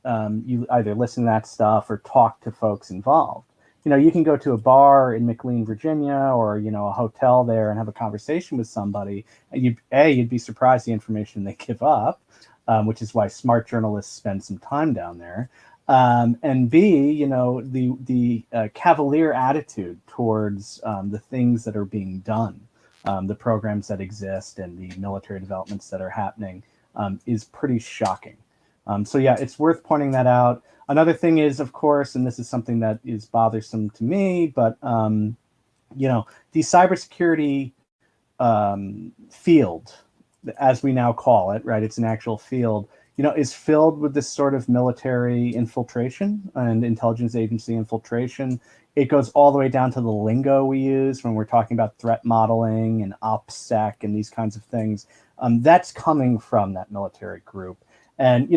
you either listen to that stuff or talk to folks involved. You know, you can go to a bar in McLean, Virginia, or, you know, a hotel there and have a conversation with somebody. And you'd be surprised the information they give up, which is why smart journalists spend some time down there. And B, you know, the cavalier attitude towards the things that are being done, the programs that exist and the military developments that are happening is pretty shocking. So yeah, it's worth pointing that out. Another thing is, of course, and this is something that is bothersome to me, but you know, these cybersecurity field, as we now call it, right? It's an actual field, is filled with this sort of military infiltration and intelligence agency infiltration. It goes all the way down to the lingo we use when we're talking about threat modeling and OPSEC and these kinds of things. That's coming from that military group. And,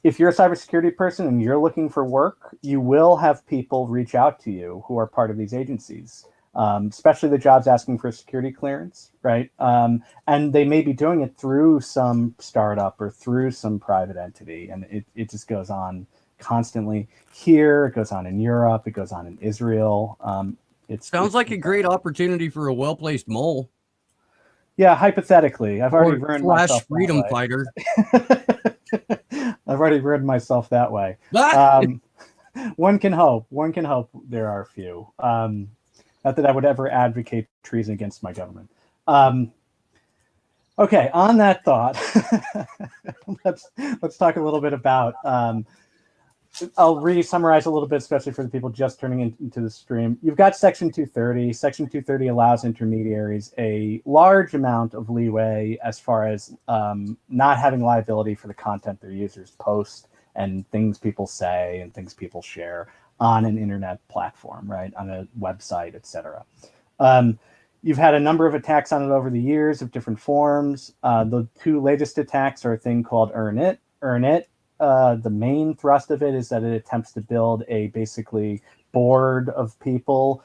if you're a cybersecurity person and you're looking for work, you will have people reach out to you who are part of these agencies, especially the jobs asking for security clearance, right? And they may be doing it through some startup or through some private entity. And it just goes on constantly here. It goes on in Europe. It goes on in Israel. It sounds like a great opportunity for a well-placed mole. Yeah, hypothetically, I've already ruined Flash myself. freedom fighter. I've already ruined myself that way. One can hope. One can hope there are a few. Not that I would ever advocate treason against my government. Okay, on that thought, let's talk a little bit about. I'll re-summarize a little bit, especially for the people just turning into the stream. You've got Section 230. Section 230 allows intermediaries a large amount of leeway as far as not having liability for the content their users post and things people say and things people share on an internet platform, right? On a website, etc. You've had a number of attacks on it over the years of different forms. The two latest attacks are a thing called Earn It. The main thrust of it is that it attempts to build a basically board of people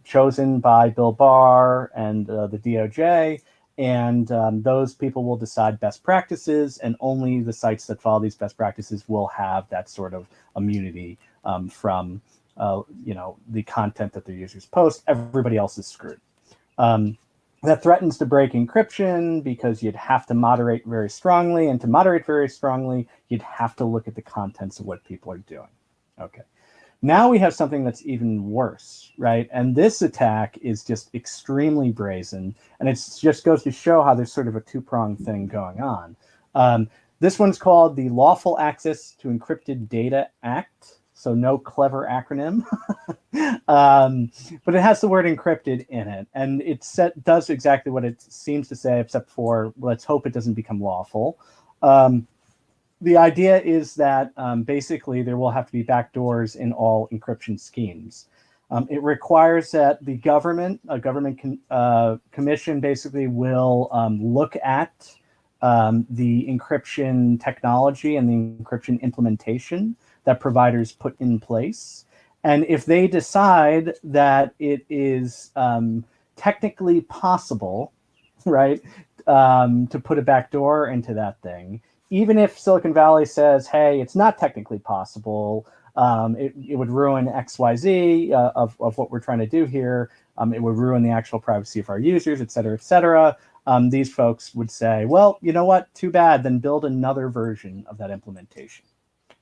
chosen by Bill Barr and the DOJ. And those people will decide best practices, and only the sites that follow these best practices will have that sort of immunity from the content that their users post. Everybody else is screwed. That threatens to break encryption because you'd have to moderate very strongly. And to moderate very strongly, you'd have to look at the contents of what people are doing. Okay. Now we have something that's even worse, right? And this attack is just extremely brazen. And it just goes to show how there's sort of a two-pronged thing going on. This one's called the Lawful Access to Encrypted Data Act. So no clever acronym, but it has the word encrypted in it. And it does exactly what it seems to say, except for let's hope it doesn't become lawful. The idea is that basically there will have to be backdoors in all encryption schemes. It requires that the government, a government commission basically will look at the encryption technology and the encryption implementation that providers put in place. And if they decide that it is technically possible, right, to put a backdoor into that thing, even if Silicon Valley says, hey, it's not technically possible, it would ruin XYZ of what we're trying to do here, it would ruin the actual privacy of our users, et cetera, et cetera. These folks would say, well, you know what, too bad, then build another version of that implementation.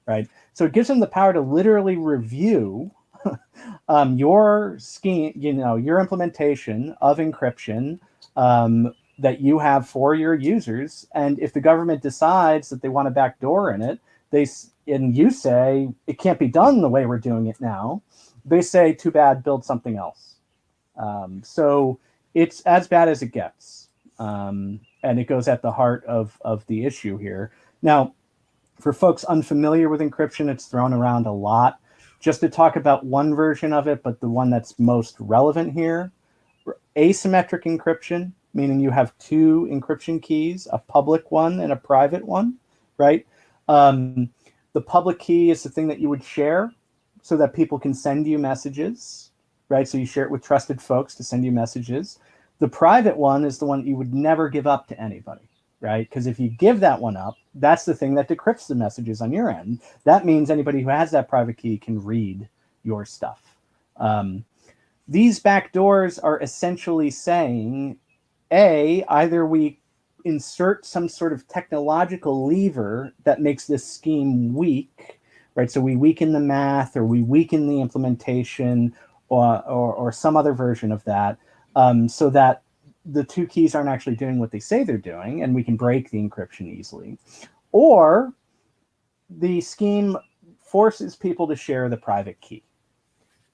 Right, so it gives them the power to literally review your scheme, your implementation of encryption that you have for your users. And if the government decides that they want a backdoor in it, and you say it can't be done the way we're doing it now, they say, too bad, build something else. So it's as bad as it gets, and it goes at the heart of the issue here. Now, for folks unfamiliar with encryption, it's thrown around a lot. Just to talk about one version of it, but the one that's most relevant here, asymmetric encryption, meaning you have two encryption keys, a public one and a private one, right? The public key is the thing that you would share so that people can send you messages, right? So you share it with trusted folks to send you messages. The private one is the one you would never give up to anybody, right? Because if you give that one up, that's the thing that decrypts the messages on your end. That means anybody who has that private key can read your stuff. These backdoors are essentially saying, either we insert some sort of technological lever that makes this scheme weak, right? So we weaken the math or we weaken the implementation or some other version of that so that the two keys aren't actually doing what they say they're doing, and we can break the encryption easily. Or the scheme forces people to share the private key.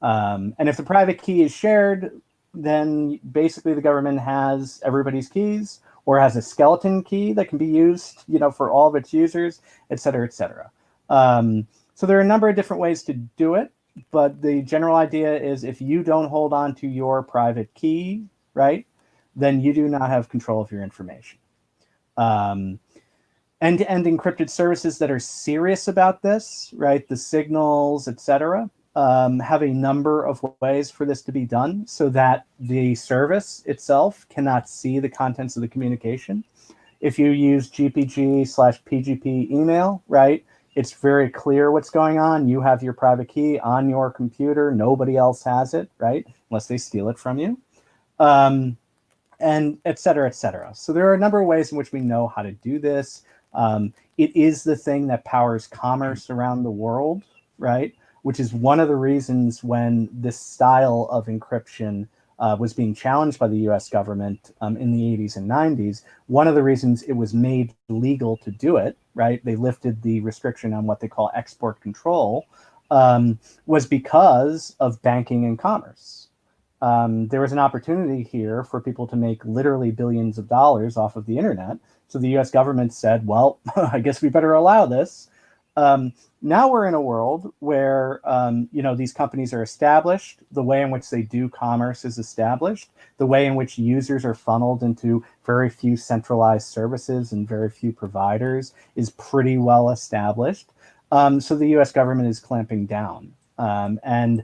And if the private key is shared, then basically the government has everybody's keys, or has a skeleton key that can be used, for all of its users, et cetera, et cetera. So there are a number of different ways to do it, but the general idea is if you don't hold on to your private key, right, then you do not have control of your information. End-to-end encrypted services that are serious about this, right, the signals, et cetera, have a number of ways for this to be done so that the service itself cannot see the contents of the communication. If you use GPG/PGP email, right, it's very clear what's going on. You have your private key on your computer. Nobody else has it, right, unless they steal it from you, and et cetera, et cetera. So there are a number of ways in which we know how to do this. It is the thing that powers commerce around the world, right? Which is one of the reasons when this style of encryption was being challenged by the US government in the 80s and 90s. One of the reasons it was made legal to do it, right? They lifted the restriction on what they call export control, was because of banking and commerce. There was an opportunity here for people to make literally billions of dollars off of the internet. So the US government said, well, I guess we better allow this. Now we're in a world where, these companies are established. The way in which they do commerce is established. The way in which users are funneled into very few centralized services and very few providers is pretty well established. So the US government is clamping down. And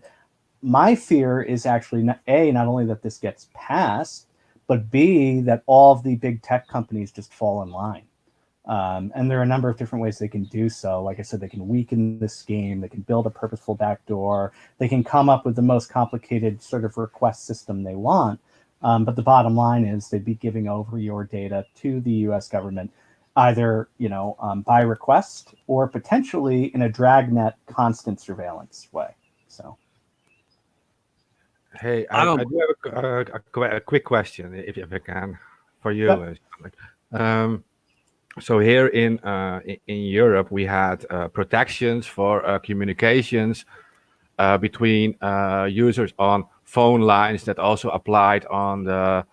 my fear is actually, not only that this gets passed, but B, that all of the big tech companies just fall in line. And there are a number of different ways they can do so. Like I said, they can weaken the scheme, they can build a purposeful backdoor, they can come up with the most complicated sort of request system they want. But the bottom line is they'd be giving over your data to the US government, either by request or potentially in a dragnet constant surveillance way. So. Hey, I do have a quick question, if I can, for you. Yep. So here in Europe, we had protections for communications between users on phone lines that also applied on the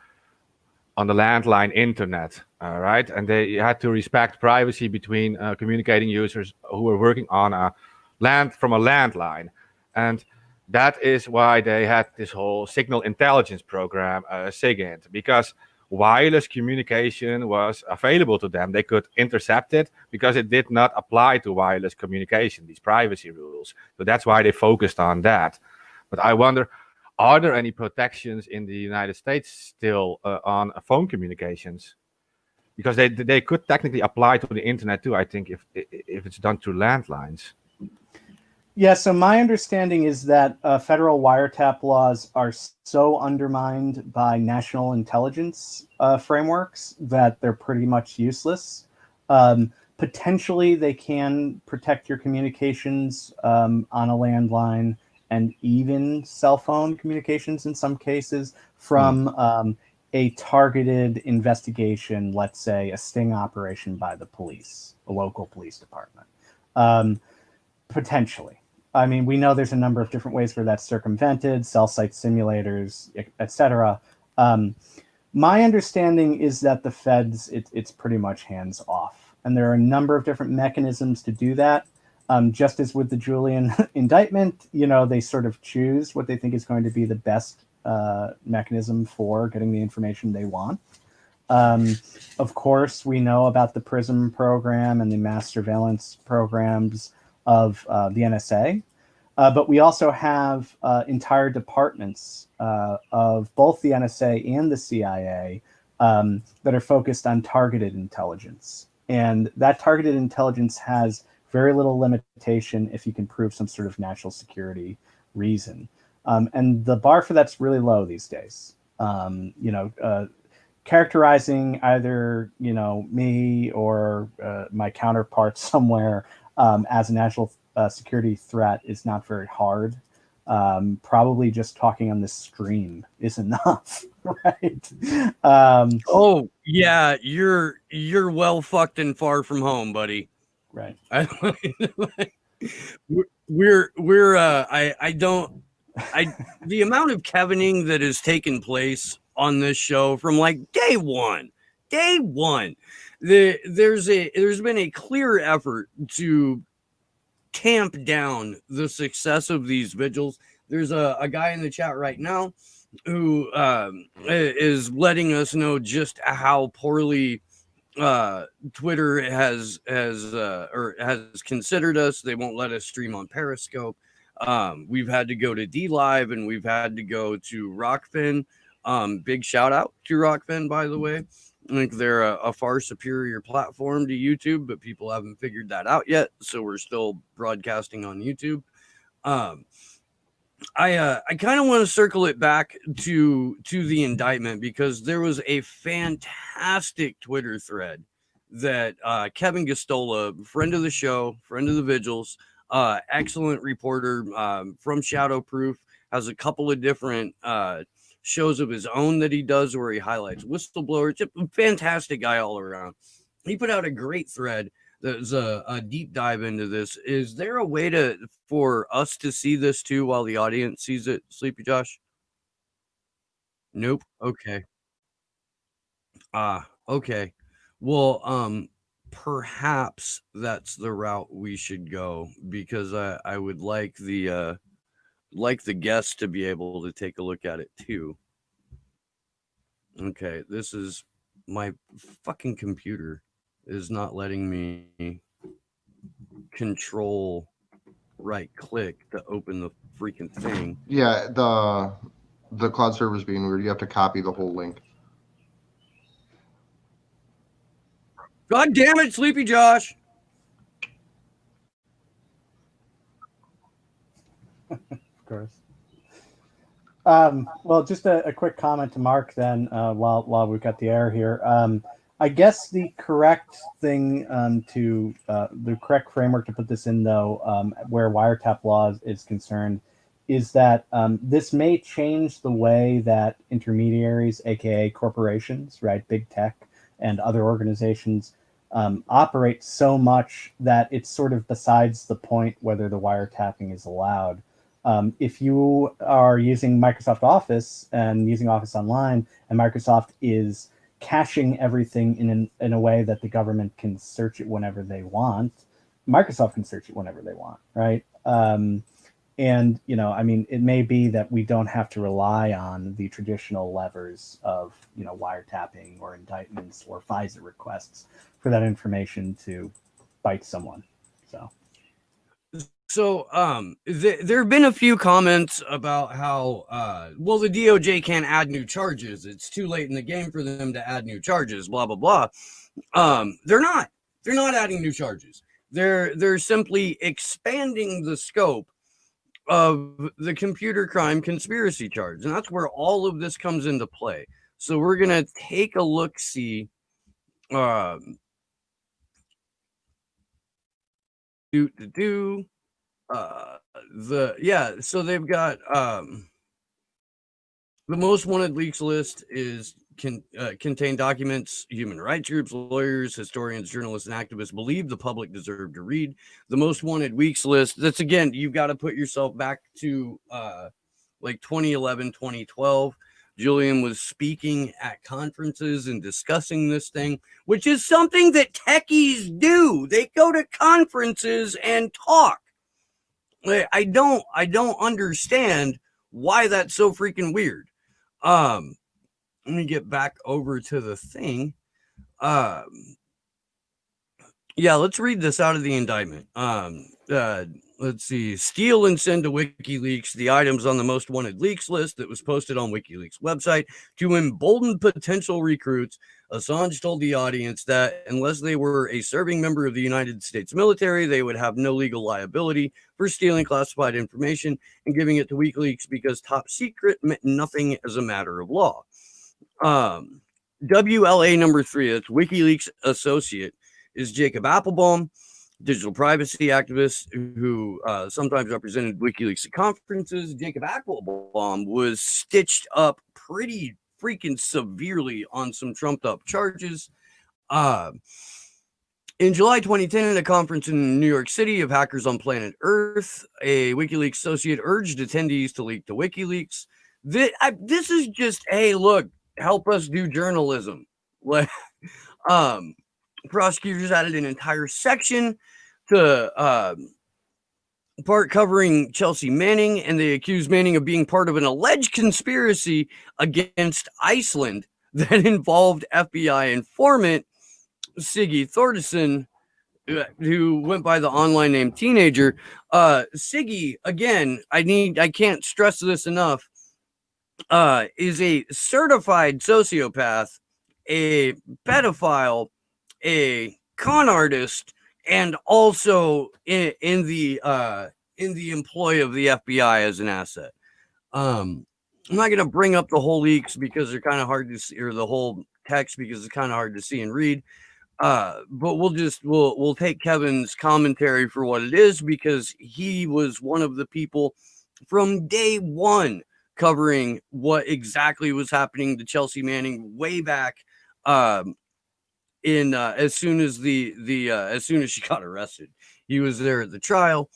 landline internet, right? And they had to respect privacy between communicating users who were working on a landline, and that is why they had this whole signal intelligence program, SIGINT, because wireless communication was available to them. They could intercept it because it did not apply to wireless communication, these privacy rules. So that's why they focused on that. But I wonder, are there any protections in the United States still on phone communications? Because they could technically apply to the internet too, I think, if it's done through landlines. Yeah, so my understanding is that federal wiretap laws are so undermined by national intelligence frameworks that they're pretty much useless. Potentially, they can protect your communications on a landline and even cell phone communications in some cases from a targeted investigation, let's say a sting operation by the police, a local police department. Potentially. I mean, we know there's a number of different ways where that's circumvented, cell site simulators, et cetera. My understanding is that the feds, it's pretty much hands off. And there are a number of different mechanisms to do that. Just as with the Julian indictment, they sort of choose what they think is going to be the best mechanism for getting the information they want. Of course, we know about the PRISM program and the mass surveillance programs of the NSA, but we also have entire departments of both the NSA and the CIA that are focused on targeted intelligence. And that targeted intelligence has very little limitation if you can prove some sort of national security reason. And the bar for that's really low these days. Characterizing either me or my counterpart somewhere as a national security threat is not very hard. Probably just talking on this stream is enough, right? Oh yeah, you're well fucked and far from home, buddy. Right. I The amount of Kevining that has taken place on this show from like day one, there's been a clear effort to tamp down the success of these vigils. There's a guy in the chat right now who is letting us know just how poorly Twitter has considered us. They won't let us stream on Periscope. We've had to go to D Live and we've had to go to Rockfin. Big shout out to Rockfin, by the way. I think they're a far superior platform to YouTube, but people haven't figured that out yet. So we're still broadcasting on YouTube. I kind of want to circle it back to the indictment because there was a fantastic Twitter thread that Kevin Gostola, friend of the show, friend of the vigils, excellent reporter from Shadowproof, has a couple of different shows of his own that he does where he highlights whistleblowers. Just a fantastic guy all around. He put out a great thread. There's a deep dive into this. Is there a way for us to see this too while the audience sees it, Sleepy Josh? Nope. Okay. Okay. Well, perhaps that's the route we should go because I would like the guests to be able to take a look at it too. Okay, this is my fucking computer is not letting me control right click to open the freaking thing. Yeah, the cloud server is being weird. You have to copy the whole link. God damn it, Sleepy Josh. Of course. Well, just a quick comment to Mark then, while we've got the air here. I guess the correct thing the correct framework to put this in, though, where wiretap laws is concerned, is that this may change the way that intermediaries, aka corporations, right, big tech, and other organizations operate so much that it's sort of besides the point whether the wiretapping is allowed. If you are using Microsoft Office and using Office Online, and Microsoft is caching everything in a way that the government can search it whenever they want, Microsoft can search it whenever they want, right? And, I mean, it may be that we don't have to rely on the traditional levers of, wiretapping or indictments or FISA requests for that information to bite someone. So there have been a few comments about how, well, the DOJ can't add new charges. It's too late in the game for them to add new charges, blah, blah, blah. They're not adding new charges. They're simply expanding the scope of the computer crime conspiracy charge. And that's where all of this comes into play. So we're going to take a look-see. So they've got the most wanted leaks list is contain documents human rights groups, lawyers, historians, journalists, and activists believe the public deserve to read. The most wanted weeks list, that's again, you've got to put yourself back to like 2011, 2012. Julian was speaking at conferences and discussing this thing, which is something that techies do. They go to conferences and talk. I don't understand why that's so freaking weird. Let me get back over to the thing. Yeah, let's read this out of the indictment. Let's see. Steal and send to WikiLeaks the items on the most wanted leaks list that was posted on WikiLeaks website to embolden potential recruits. Assange told the audience that unless they were a serving member of the United States military, they would have no legal liability for stealing classified information and giving it to WikiLeaks because top secret meant nothing as a matter of law. WLA number 3, that's WikiLeaks associate, is Jacob Applebaum, digital privacy activist who sometimes represented WikiLeaks at conferences. Jacob Applebaum was stitched up pretty freaking severely on some trumped up charges. In July 2010, at a conference in New York City of hackers on planet Earth, a WikiLeaks associate urged attendees to leak to WikiLeaks. This is just, hey, look, help us do journalism. Prosecutors added an entire section to part covering Chelsea Manning, and they accused Manning of being part of an alleged conspiracy against Iceland that involved FBI informant Siggy Thordarson, who went by the online name Teenager. Siggy, again, I can't stress this enough, is a certified sociopath, a pedophile, a con artist, and also in the employ of the FBI as an asset. I'm not going to bring up the whole leaks because they're kind of hard to see, or the whole text because it's kind of hard to see and read. But we'll take Kevin's commentary for what it is, because he was one of the people from day one covering what exactly was happening to Chelsea Manning way back in as soon as as soon as she got arrested. He was there at the trial.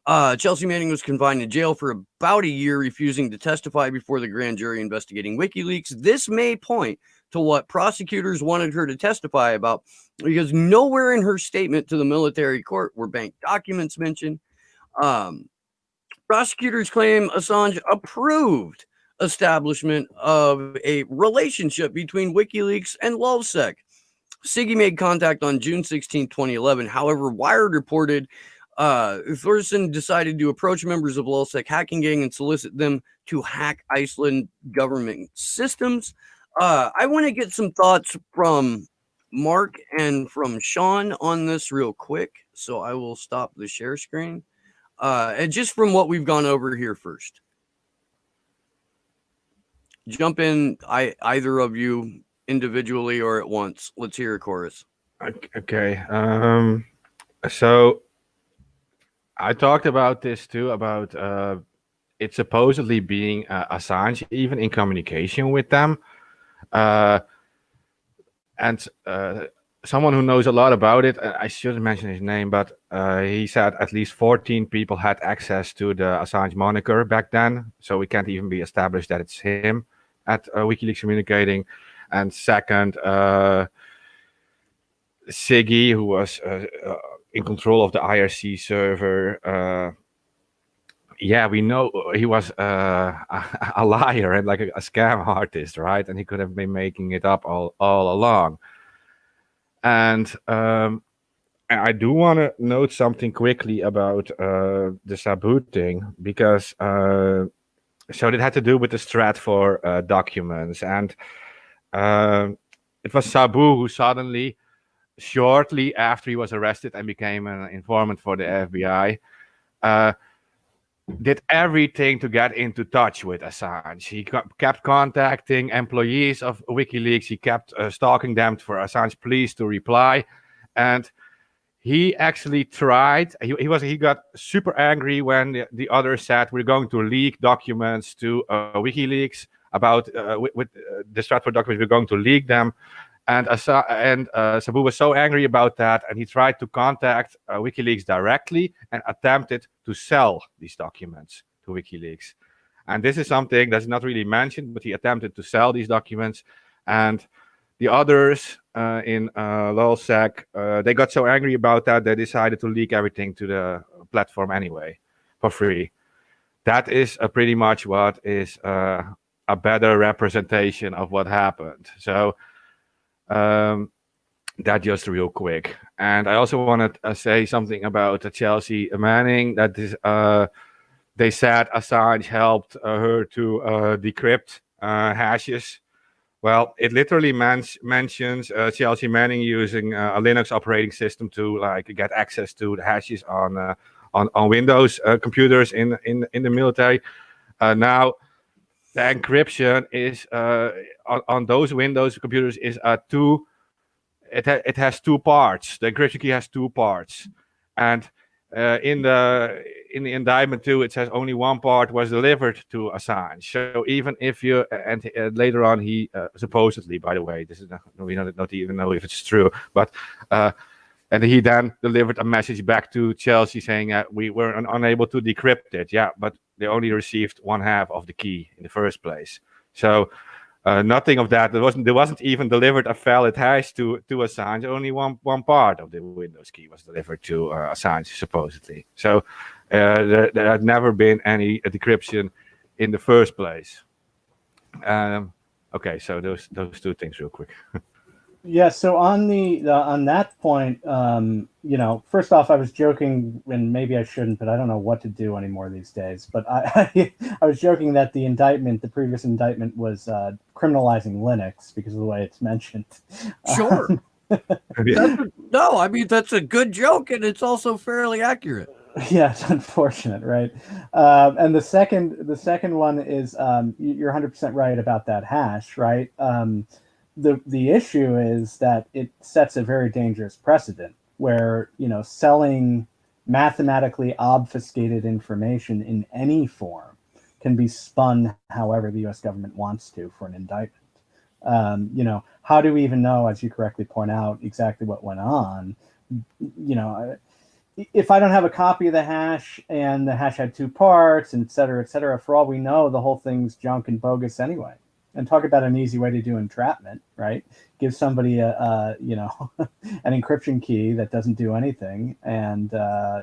Chelsea Manning was confined in jail for about a year, refusing to testify before the grand jury investigating WikiLeaks. This may point to what prosecutors wanted her to testify about, because nowhere in her statement to the military court were bank documents mentioned. Prosecutors claim Assange approved establishment of a relationship between WikiLeaks and LulzSec. Siggy made contact on June 16, 2011. However, Wired reported Thorson decided to approach members of LulzSec hacking gang and solicit them to hack Iceland government systems. I want to get some thoughts from Mark and from Sean on this real quick, so I will stop the share screen. And just from what we've gone over here first. Jump in, either of you, individually or at once. Let's hear a chorus. Okay. So I talked about this too, about it supposedly being Assange, even in communication with them. And someone who knows a lot about it, I shouldn't mention his name, but he said at least 14 people had access to the Assange moniker back then. So we can't even be established that it's him at WikiLeaks communicating. And second, Siggy, who was in control of the IRC server, we know he was a liar and like a scam artist, right? And he could have been making it up all along. And I do want to note something quickly about the Sabu thing, because so it had to do with the Stratfor documents. And it was Sabu who suddenly, shortly after he was arrested and became an informant for the FBI, did everything to get into touch with Assange. He kept contacting employees of WikiLeaks. He kept stalking them for Assange please to reply. And he actually tried. He got super angry when the others said we're going to leak documents to WikiLeaks about with the Stratfor documents. We're going to leak them. And Sabu was so angry about that, and he tried to contact WikiLeaks directly and attempted to sell these documents to WikiLeaks. And this is something that's not really mentioned, but he attempted to sell these documents. And the others in LulzSec, they got so angry about that, they decided to leak everything to the platform anyway, for free. That is pretty much what is a better representation of what happened. So that just real quick. And I also want to say something about Chelsea Manning, that is, they said Assange helped her to decrypt hashes. Well, it literally mentions Chelsea Manning using a Linux operating system to get access to the hashes on Windows computers in the military. Now, the encryption is on those Windows computers is it has two parts. The encryption key has two parts, and in the indictment too, it says only one part was delivered to Assange. So even if you and later on he supposedly, by the way, this is we don't even know if it's true, but And he then delivered a message back to Chelsea saying that we were unable to decrypt it. Yeah, but they only received one half of the key in the first place. So nothing of that. There wasn't even delivered a valid hash to Assange. Only one part of the Windows key was delivered to Assange, supposedly. So there had never been any decryption in the first place. Okay, so those two things real quick. Yeah, so on on that point, first off, I was joking, and maybe I shouldn't, but I don't know what to do anymore these days. But I was joking that the previous indictment, was criminalizing Linux because of the way it's mentioned. Sure. No, I mean that's a good joke, and it's also fairly accurate. Yeah, it's unfortunate, right? And the second one is, you're 100% right about that hash, right? The issue is that it sets a very dangerous precedent where selling mathematically obfuscated information in any form can be spun however the U.S. government wants to for an indictment. How do we even know, as you correctly point out, exactly what went on? If I don't have a copy of the hash and the hash had two parts, and et cetera, for all we know, the whole thing's junk and bogus anyway. And talk about an easy way to do entrapment, right? Give somebody an encryption key that doesn't do anything, and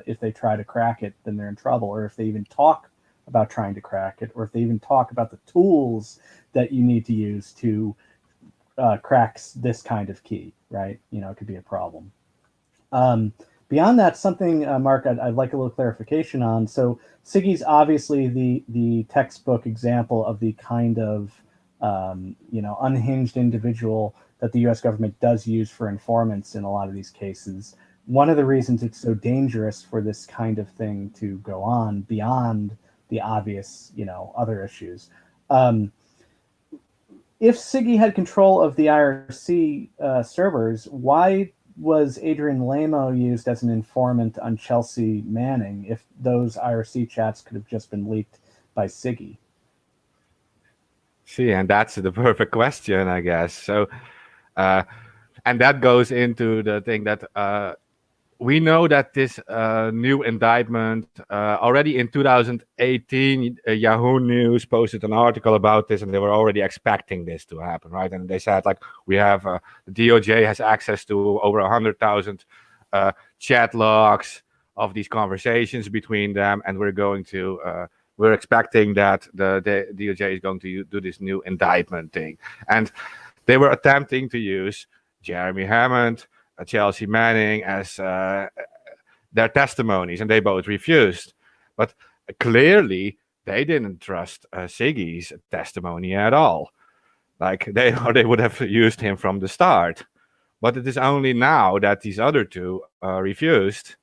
if they try to crack it, then they're in trouble. Or if they even talk about trying to crack it, or if they even talk about the tools that you need to use to crack this kind of key, right? It could be a problem. Beyond that, something, Mark, I'd like a little clarification on. So Siggy's obviously the textbook example of the kind of unhinged individual that the U.S. government does use for informants in a lot of these cases. One of the reasons it's so dangerous for this kind of thing to go on beyond the obvious, other issues. If Siggy had control of the IRC servers, why was Adrian Lamo used as an informant on Chelsea Manning if those IRC chats could have just been leaked by Siggy? See, and that's the perfect question, I guess. So, and that goes into the thing that we know that this new indictment, already in 2018, Yahoo News posted an article about this, and they were already expecting this to happen, right? And they said, like, we have the DOJ has access to over 100,000 chat logs of these conversations between them, and we're expecting that the DOJ is going to do this new indictment thing. And they were attempting to use Jeremy Hammond, Chelsea Manning as their testimonies, and they both refused. But clearly, they didn't trust Siggy's testimony at all. Like they would have used him from the start. But it is only now that these other two refused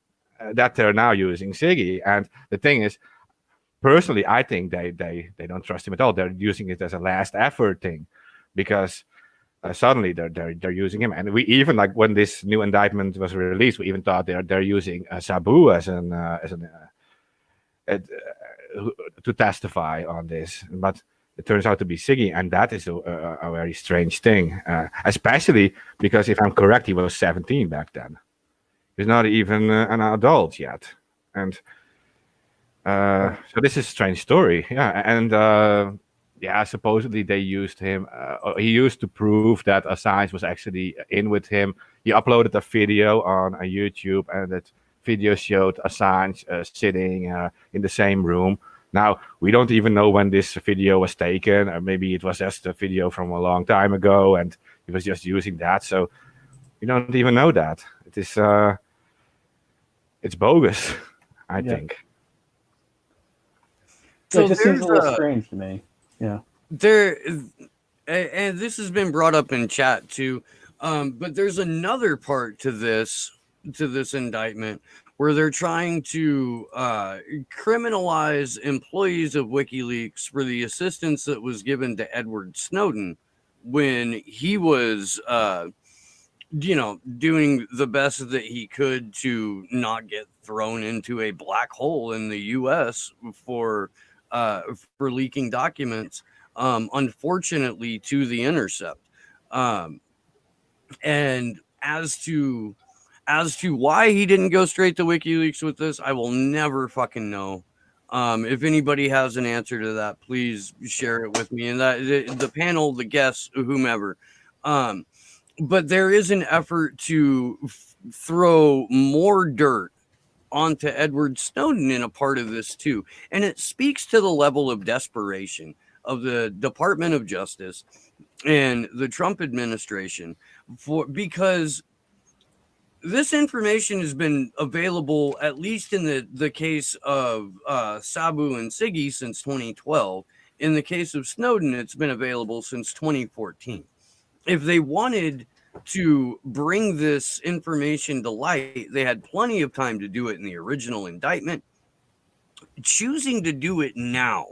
that they're now using Siggy. And the thing is, personally, I think they don't trust him at all. They're using it as a last effort thing, because suddenly they're using him. And we even, like, when this new indictment was released, we even thought they're using Sabu as to testify on this, but it turns out to be Siggy, and that is a very strange thing, especially because, if I'm correct, he was 17 back then. He's not even an adult yet, and so this is a strange story. Yeah, and supposedly they used him. He used to prove that Assange was actually in with him. He uploaded a video on YouTube, and that video showed Assange sitting in the same room. Now, we don't even know when this video was taken, or maybe it was just a video from a long time ago, and he was just using that. So we don't even know that. It is, it's bogus, I think. So it just seems a little strange to me. Yeah. And this has been brought up in chat too, but there's another part to this indictment where they're trying to criminalize employees of WikiLeaks for the assistance that was given to Edward Snowden when he was doing the best that he could to not get thrown into a black hole in the US for leaking documents, unfortunately, to The Intercept. And as to As to why he didn't go straight to WikiLeaks with this, I will never fucking know. If anybody has an answer to that, please share it with me. And that the panel, the guests, whomever. But there is an effort to throw more dirt onto Edward Snowden in a part of this too, and it speaks to the level of desperation of the Department of Justice and the Trump administration because this information has been available, at least in the case of Sabu and Siggy, since 2012. In the case of Snowden, it's been available since 2014. If they wanted to bring this information to light, they had plenty of time to do it in the original indictment. Choosing to do it now,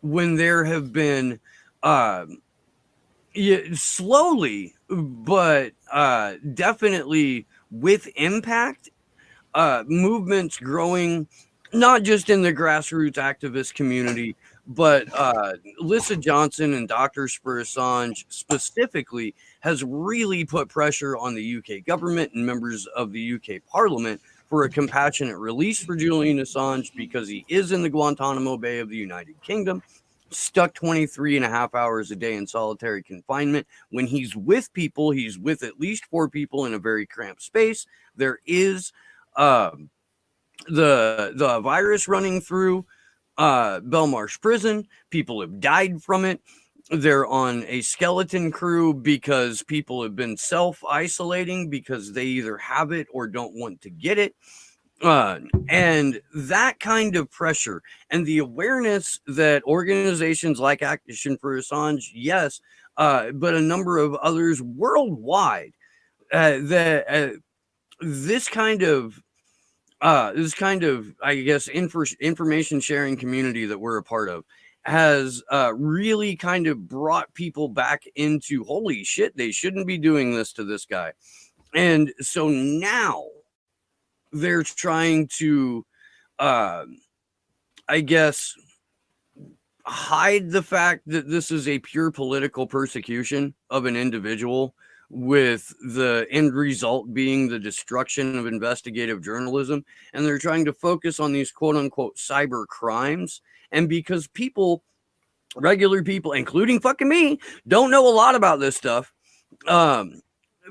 when there have been slowly, but definitely with impact, movements growing, not just in the grassroots activist community, but Lissa Johnson and Dr. Spur Assange specifically has really put pressure on the UK government and members of the UK Parliament for a compassionate release for Julian Assange, because he is in the Guantanamo Bay of the United Kingdom, stuck 23 and a half hours a day in solitary confinement. When he's with people, he's with at least 4 people in a very cramped space. There is the virus running through Belmarsh prison. People have died from it. They're on a skeleton crew because people have been self-isolating because they either have it or don't want to get it. And that kind of pressure and the awareness that organizations like Action for Assange, yes, but a number of others worldwide, this kind of, I guess, information sharing community that we're a part of has really kind of brought people back into, holy shit, they shouldn't be doing this to this guy. And so now they're trying to, I guess, hide the fact that this is a pure political persecution of an individual, with the end result being the destruction of investigative journalism. And they're trying to focus on these quote unquote cyber crimes. And because people, regular people, including fucking me, don't know a lot about this stuff,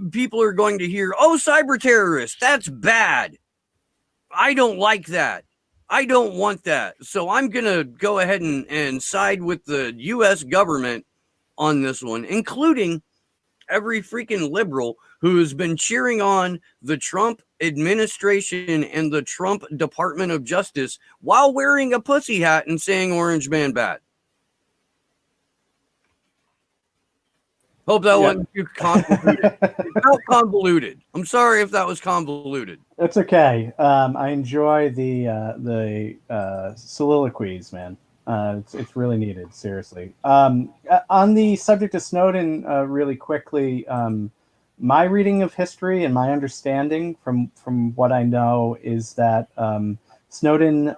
people are going to hear, oh, cyber terrorists, that's bad. I don't like that. I don't want that. So I'm going to go ahead and side with the U.S. government on this one, including every freaking liberal who has been cheering on the Trump administration and the Trump Department of Justice while wearing a pussy hat and saying Orange Man bad. Hope that wasn't too convoluted. It felt convoluted. I'm sorry if that was convoluted. It's okay. I enjoy the soliloquies, man. It's really needed, seriously. On the subject of Snowden, really quickly, my reading of history and my understanding from what I know is that Snowden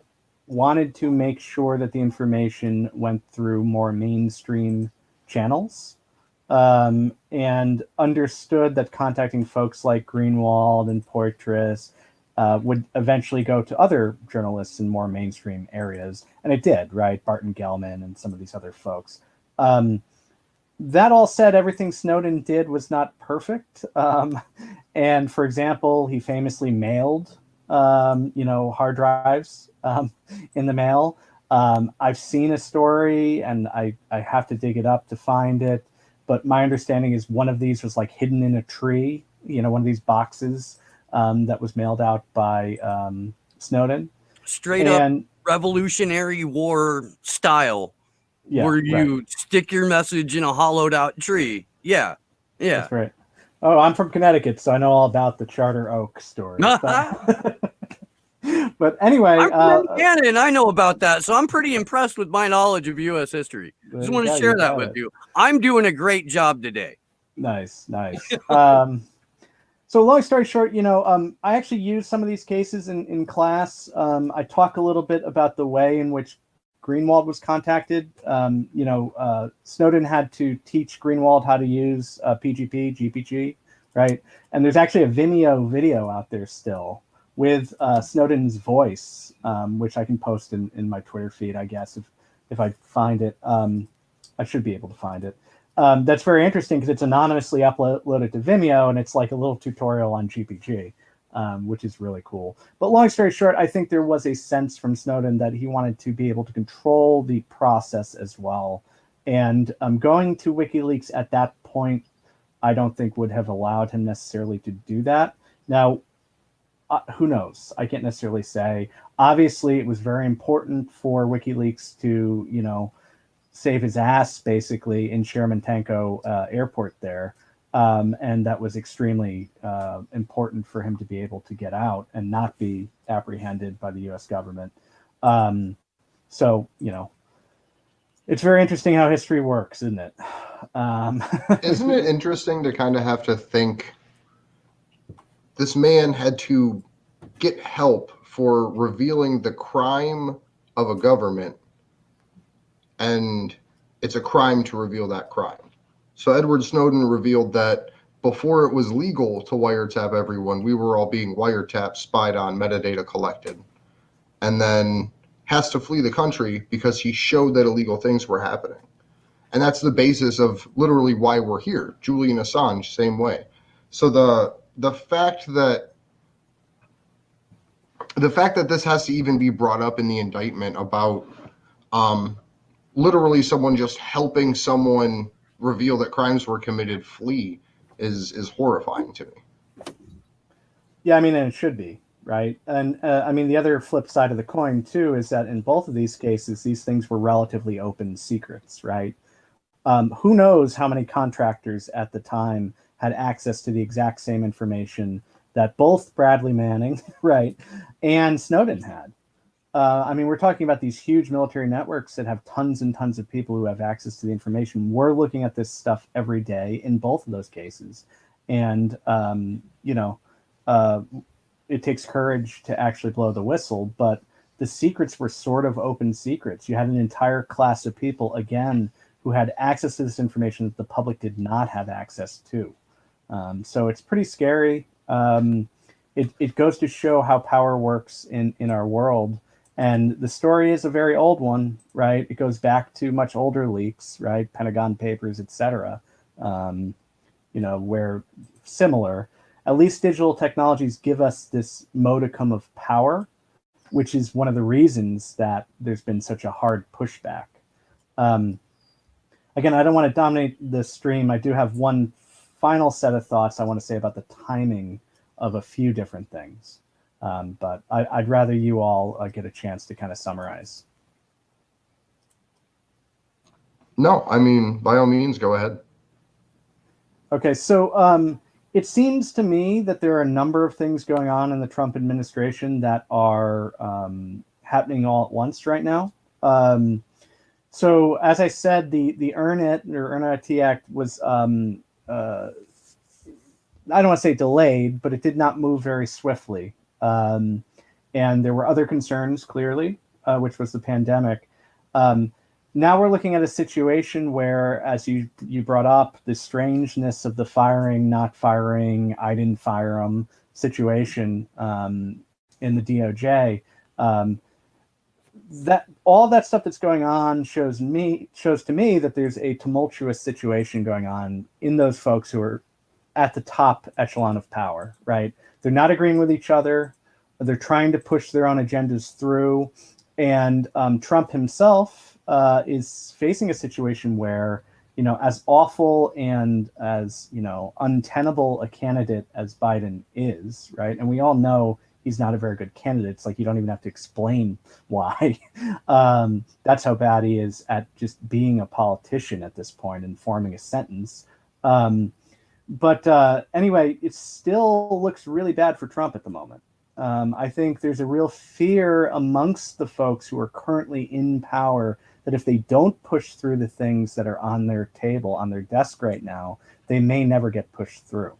wanted to make sure that the information went through more mainstream channels. And understood that contacting folks like Greenwald and Poitras would eventually go to other journalists in more mainstream areas. And it did, right? Barton Gellman and some of these other folks. That all said, everything Snowden did was not perfect. And for example, he famously mailed, hard drives in the mail. I've seen a story, and I have to dig it up to find it. But my understanding is one of these was like hidden in a tree, one of these boxes that was mailed out by Snowden. Straight up Revolutionary War style, where you stick your message in a hollowed out tree. Yeah. That's right. Oh, I'm from Connecticut, so I know all about the Charter Oak story. But anyway, I'm from Indiana, and I know about that, so I'm pretty impressed with my knowledge of U.S. history. Just want to share that with you. I'm doing a great job today. Nice. So long story short, I actually use some of these cases in class. I talk a little bit about the way in which Greenwald was contacted. Snowden had to teach Greenwald how to use PGP, GPG, right? And there's actually a Vimeo video out there still with Snowden's voice, which I can post in my Twitter feed, I guess, if I find it. I should be able to find it. That's very interesting because it's anonymously uploaded to Vimeo, and it's like a little tutorial on GPG, which is really cool. But long story short, I think there was a sense from Snowden that he wanted to be able to control the process as well. And going to WikiLeaks at that point, I don't think would have allowed him necessarily to do that. Now, who knows? I can't necessarily say. Obviously, it was very important for WikiLeaks to, you know, save his ass basically in Sheremetyenko airport there. And that was extremely important for him to be able to get out and not be apprehended by the US government. So, you know, it's very interesting how history works, isn't it? Isn't it interesting to kind of have to think this man had to get help for revealing the crime of a government, and it's a crime to reveal that crime. So Edward Snowden revealed that before it was legal to wiretap everyone, we were all being wiretapped, spied on, metadata collected, and then has to flee the country because he showed that illegal things were happening. And that's the basis of literally why we're here. Julian Assange, same way. So the fact that this has to even be brought up in the indictment about literally someone just helping someone reveal that crimes were committed flee is horrifying to me. Yeah, I mean, and it should be, right? And I mean, the other flip side of the coin too is that in both of these cases, these things were relatively open secrets, right? Who knows how many contractors at the time had access to the exact same information that both Bradley Manning, right, and Snowden had. I mean, we're talking about these huge military networks that have tons and tons of people who have access to the information. We're looking at this stuff every day in both of those cases. And, you know, it takes courage to actually blow the whistle, but the secrets were sort of open secrets. You had an entire class of people, again, who had access to this information that the public did not have access to. So it's pretty scary. It goes to show how power works in our world. And the story is a very old one, right? It goes back to much older leaks, right? Pentagon Papers, etc. You know, where similar, at least digital technologies give us this modicum of power, which is one of the reasons that there's been such a hard pushback. Again, I don't want to dominate the stream. I do have one final set of thoughts I want to say about the timing of a few different things. But I'd rather you all get a chance to kind of summarize. No, I mean, by all means, go ahead. Okay, so it seems to me that there are a number of things going on in the Trump administration that are happening all at once right now. So as I said, the Earn It or Earn IT Act was, I don't want to say delayed, but it did not move very swiftly. And there were other concerns, clearly, which was the pandemic. Now we're looking at a situation where, as you brought up, the strangeness of the firing, not firing, I didn't fire them situation in the DOJ. That all that stuff that's going on shows to me that there's a tumultuous situation going on in those folks who are at the top echelon of power, right? They're not agreeing with each other. They're trying to push their own agendas through. And Trump himself is facing a situation where, you know, as awful and as, you know, untenable a candidate as Biden is, right? And we all know he's not a very good candidate. It's like you don't even have to explain why. That's how bad he is at just being a politician at this point and forming a sentence. But anyway, it still looks really bad for Trump at the moment. I think there's a real fear amongst the folks who are currently in power that if they don't push through the things that are on their table, on their desk right now, they may never get pushed through.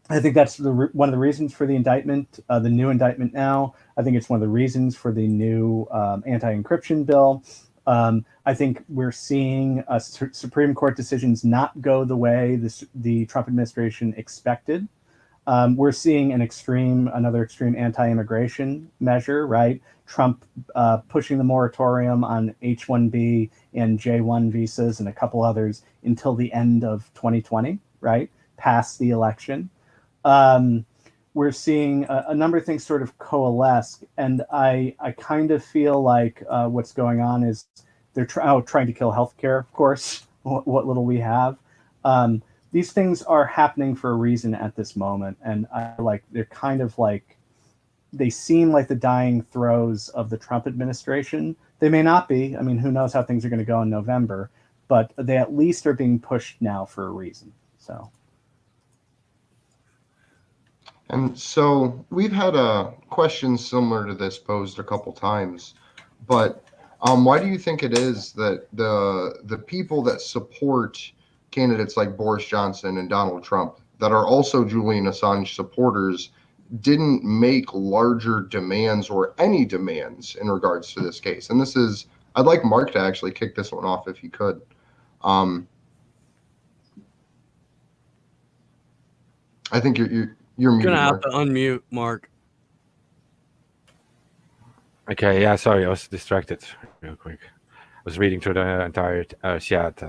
I think that's one of the reasons for the indictment, the new indictment now. I think it's one of the reasons for the new anti-encryption bill. I think we're seeing Supreme Court decisions not go the way the Trump administration expected. We're seeing another extreme anti-immigration measure, right? Trump pushing the moratorium on H-1B and J-1 visas and a couple others until the end of 2020, right? Past the election. We're seeing a number of things sort of coalesce, and I kind of feel like what's going on is they're trying to kill healthcare, of course, what little we have. These things are happening for a reason at this moment, and they're kind of like, they seem like the dying throes of the Trump administration. They may not be. I mean, who knows how things are going to go in November, but they at least are being pushed now for a reason. So. And so we've had a question similar to this posed a couple times, but why do you think it is that the people that support candidates like Boris Johnson and Donald Trump that are also Julian Assange supporters didn't make larger demands or any demands in regards to this case? And this is, I'd like Mark to actually kick this one off if he could. I think you're muted, Gonna have Mark. to unmute Mark. Okay, yeah, sorry, I was distracted real quick. I was reading through the entire chat.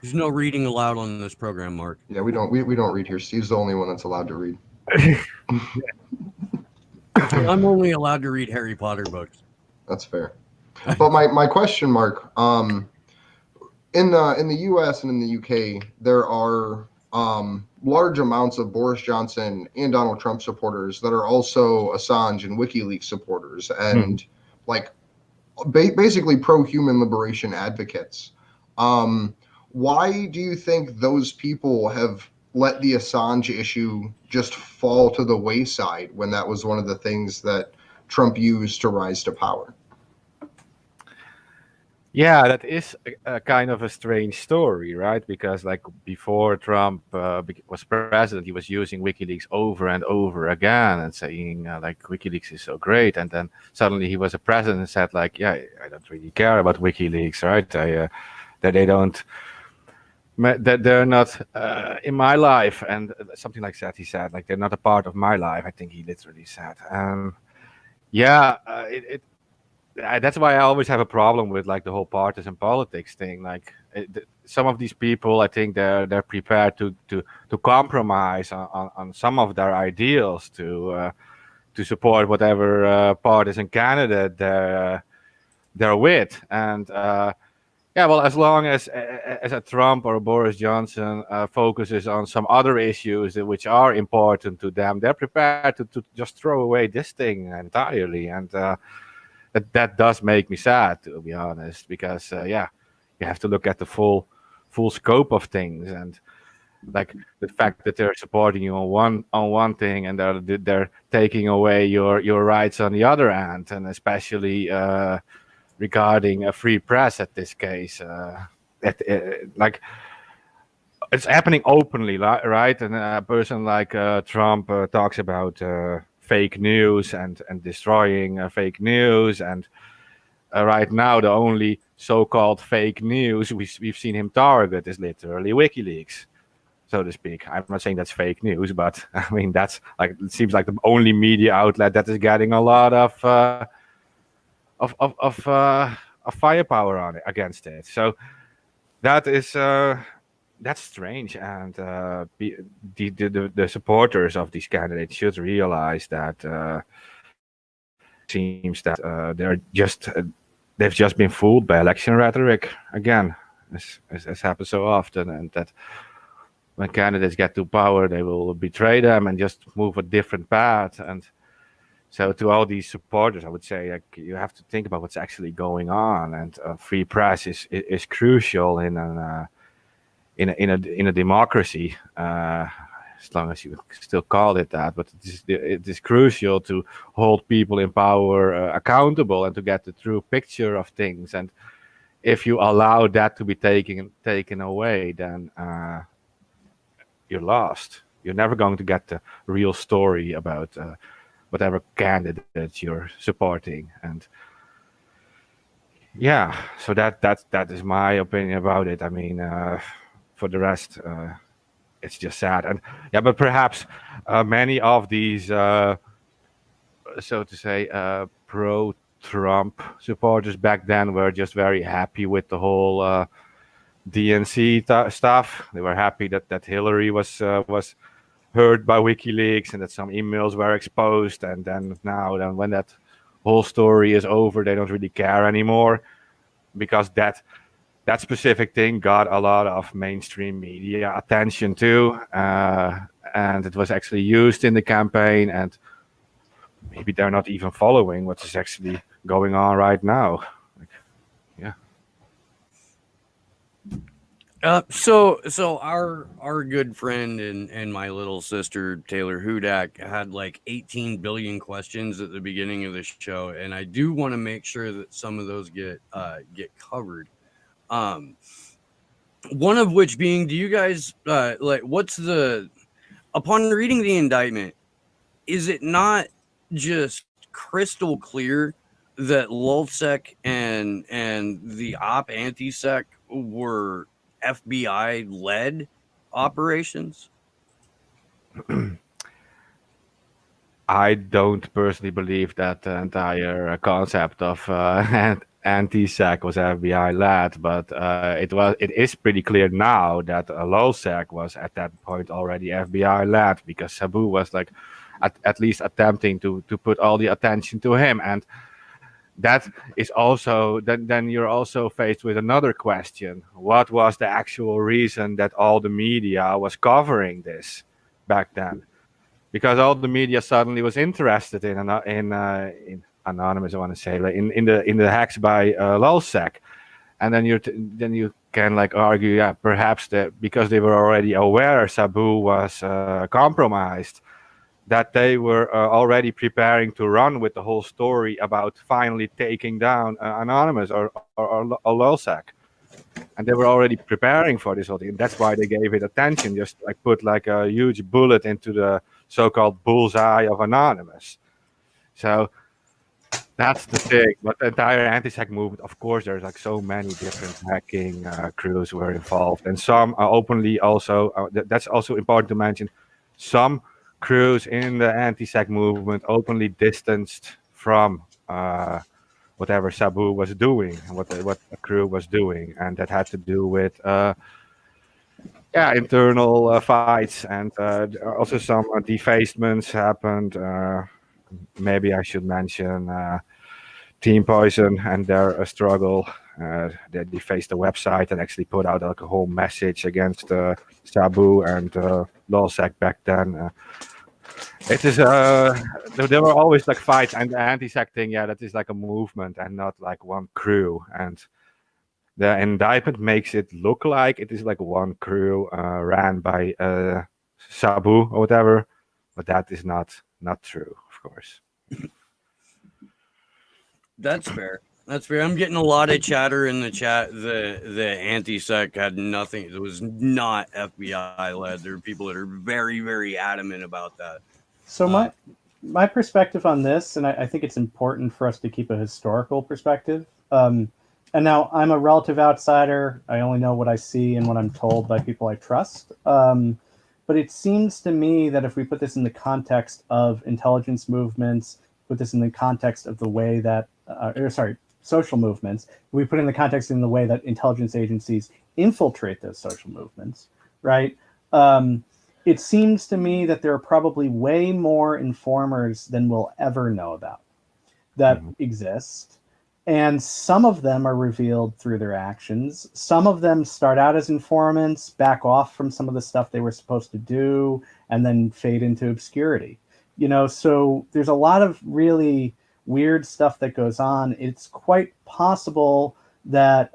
There's no reading allowed on this program, Mark. Yeah, we don't read here. Steve's the only one that's allowed to read. I'm only allowed to read Harry Potter books. That's fair. But my question, Mark, in the U.S. and in the U.K., there are large amounts of Boris Johnson and Donald Trump supporters that are also Assange and WikiLeaks supporters and basically pro-human liberation advocates. Why do you think those people have let the Assange issue just fall to the wayside when that was one of the things that Trump used to rise to power? Yeah, that is a kind of a strange story, right? Because like before Trump was president, he was using WikiLeaks over and over again and saying like WikiLeaks is so great. And then suddenly he was a president and said like, yeah, I don't really care about WikiLeaks, right? That they're not in my life, and something like that. He said like they're not a part of my life. I think he literally said. That's why I always have a problem with like the whole partisan politics thing. Like some of these people, I think they're prepared to compromise on some of their ideals to support whatever partisan candidate they're with. And well, as long as a Trump or a Boris Johnson focuses on some other issues which are important to them, they're prepared to just throw away this thing entirely. And that does make me sad, to be honest, because you have to look at the full scope of things, and like the fact that they're supporting you on one thing and they're taking away your rights on the other hand, and especially regarding a free press at this case, like it's happening openly, right? And a person like Trump talks about fake news and destroying fake news, and right now the only so-called fake news we've seen him target is literally WikiLeaks, so to speak. I'm not saying that's fake news, but I mean that's like, it seems like the only media outlet that is getting a lot of firepower on it against it. So that is that's strange, and the supporters of these candidates should realize that seems that they've just been fooled by election rhetoric again, as happens so often, and that when candidates get to power, they will betray them and just move a different path. And so to all these supporters, I would say like you have to think about what's actually going on, and free press is crucial in a democracy, as long as you still call it that. But it is crucial to hold people in power accountable and to get the true picture of things. And if you allow that to be taken away, then you're lost. You're never going to get the real story about whatever candidate you're supporting. And Yeah, so that is my opinion about it. I mean, for the rest, it's just sad, and yeah, but perhaps many of these, so to say, pro-Trump supporters back then were just very happy with the whole DNC stuff. They were happy that Hillary was heard by WikiLeaks and that some emails were exposed, and then when that whole story is over, they don't really care anymore because that specific thing got a lot of mainstream media attention too, and it was actually used in the campaign. And maybe they're not even following what is actually going on right now. Like, yeah. So our good friend and my little sister Taylor Hudak had like 18 billion questions at the beginning of the show, and I do want to make sure that some of those get covered. One of which being, do you guys like what's the upon reading the indictment, is it not just crystal clear that LulzSec and the anti-sec were FBI led operations? I don't personally believe that the entire concept of anti-sec was FBI led, but it is pretty clear now that LulzSec was at that point already FBI led, because Sabu was like at least attempting to put all the attention to him. And that is also then you're also faced with another question: what was the actual reason that all the media was covering this back then? Because all the media suddenly was interested in anonymous, I want to say, like in the hacks by LulzSec, and then you can like argue, yeah, perhaps that because they were already aware Sabu was compromised, that they were already preparing to run with the whole story about finally taking down anonymous or LulzSec. And they were already preparing for this whole thing. That's why they gave it attention, just like put like a huge bullet into the so-called bullseye of Anonymous. So that's the thing. But the entire anti-hack movement, of course, there's like so many different hacking crews were involved, and some are openly also. That's also important to mention. Some crews in the anti-hack movement openly distanced from whatever Sabu was doing and what the crew was doing, and that had to do with internal fights, and also some defacements happened. Maybe I should mention Team Poison and their struggle. They defaced the website and actually put out like a whole message against Sabu and LulzSec back then. It is there were always like fights, and the anti-sec thing, yeah, that is like a movement and not like one crew. And the indictment makes it look like it is like one crew ran by Sabu or whatever, but that is not true, of course. That's fair. That's fair. I'm getting a lot of chatter in the chat. The anti-sec had nothing. It was not FBI led. There are people that are very, very adamant about that. So my perspective on this, and I think it's important for us to keep a historical perspective. And now I'm a relative outsider. I only know what I see and what I'm told by people I trust. But it seems to me that if we put this in the context of intelligence movements, put this in the context of the way that, social movements, we put in the context in the way that intelligence agencies infiltrate those social movements, right? It seems to me that there are probably way more informers than we'll ever know about that exist. And some of them are revealed through their actions. Some of them start out as informants, back off from some of the stuff they were supposed to do, and then fade into obscurity. So there's a lot of really weird stuff that goes on. It's quite possible that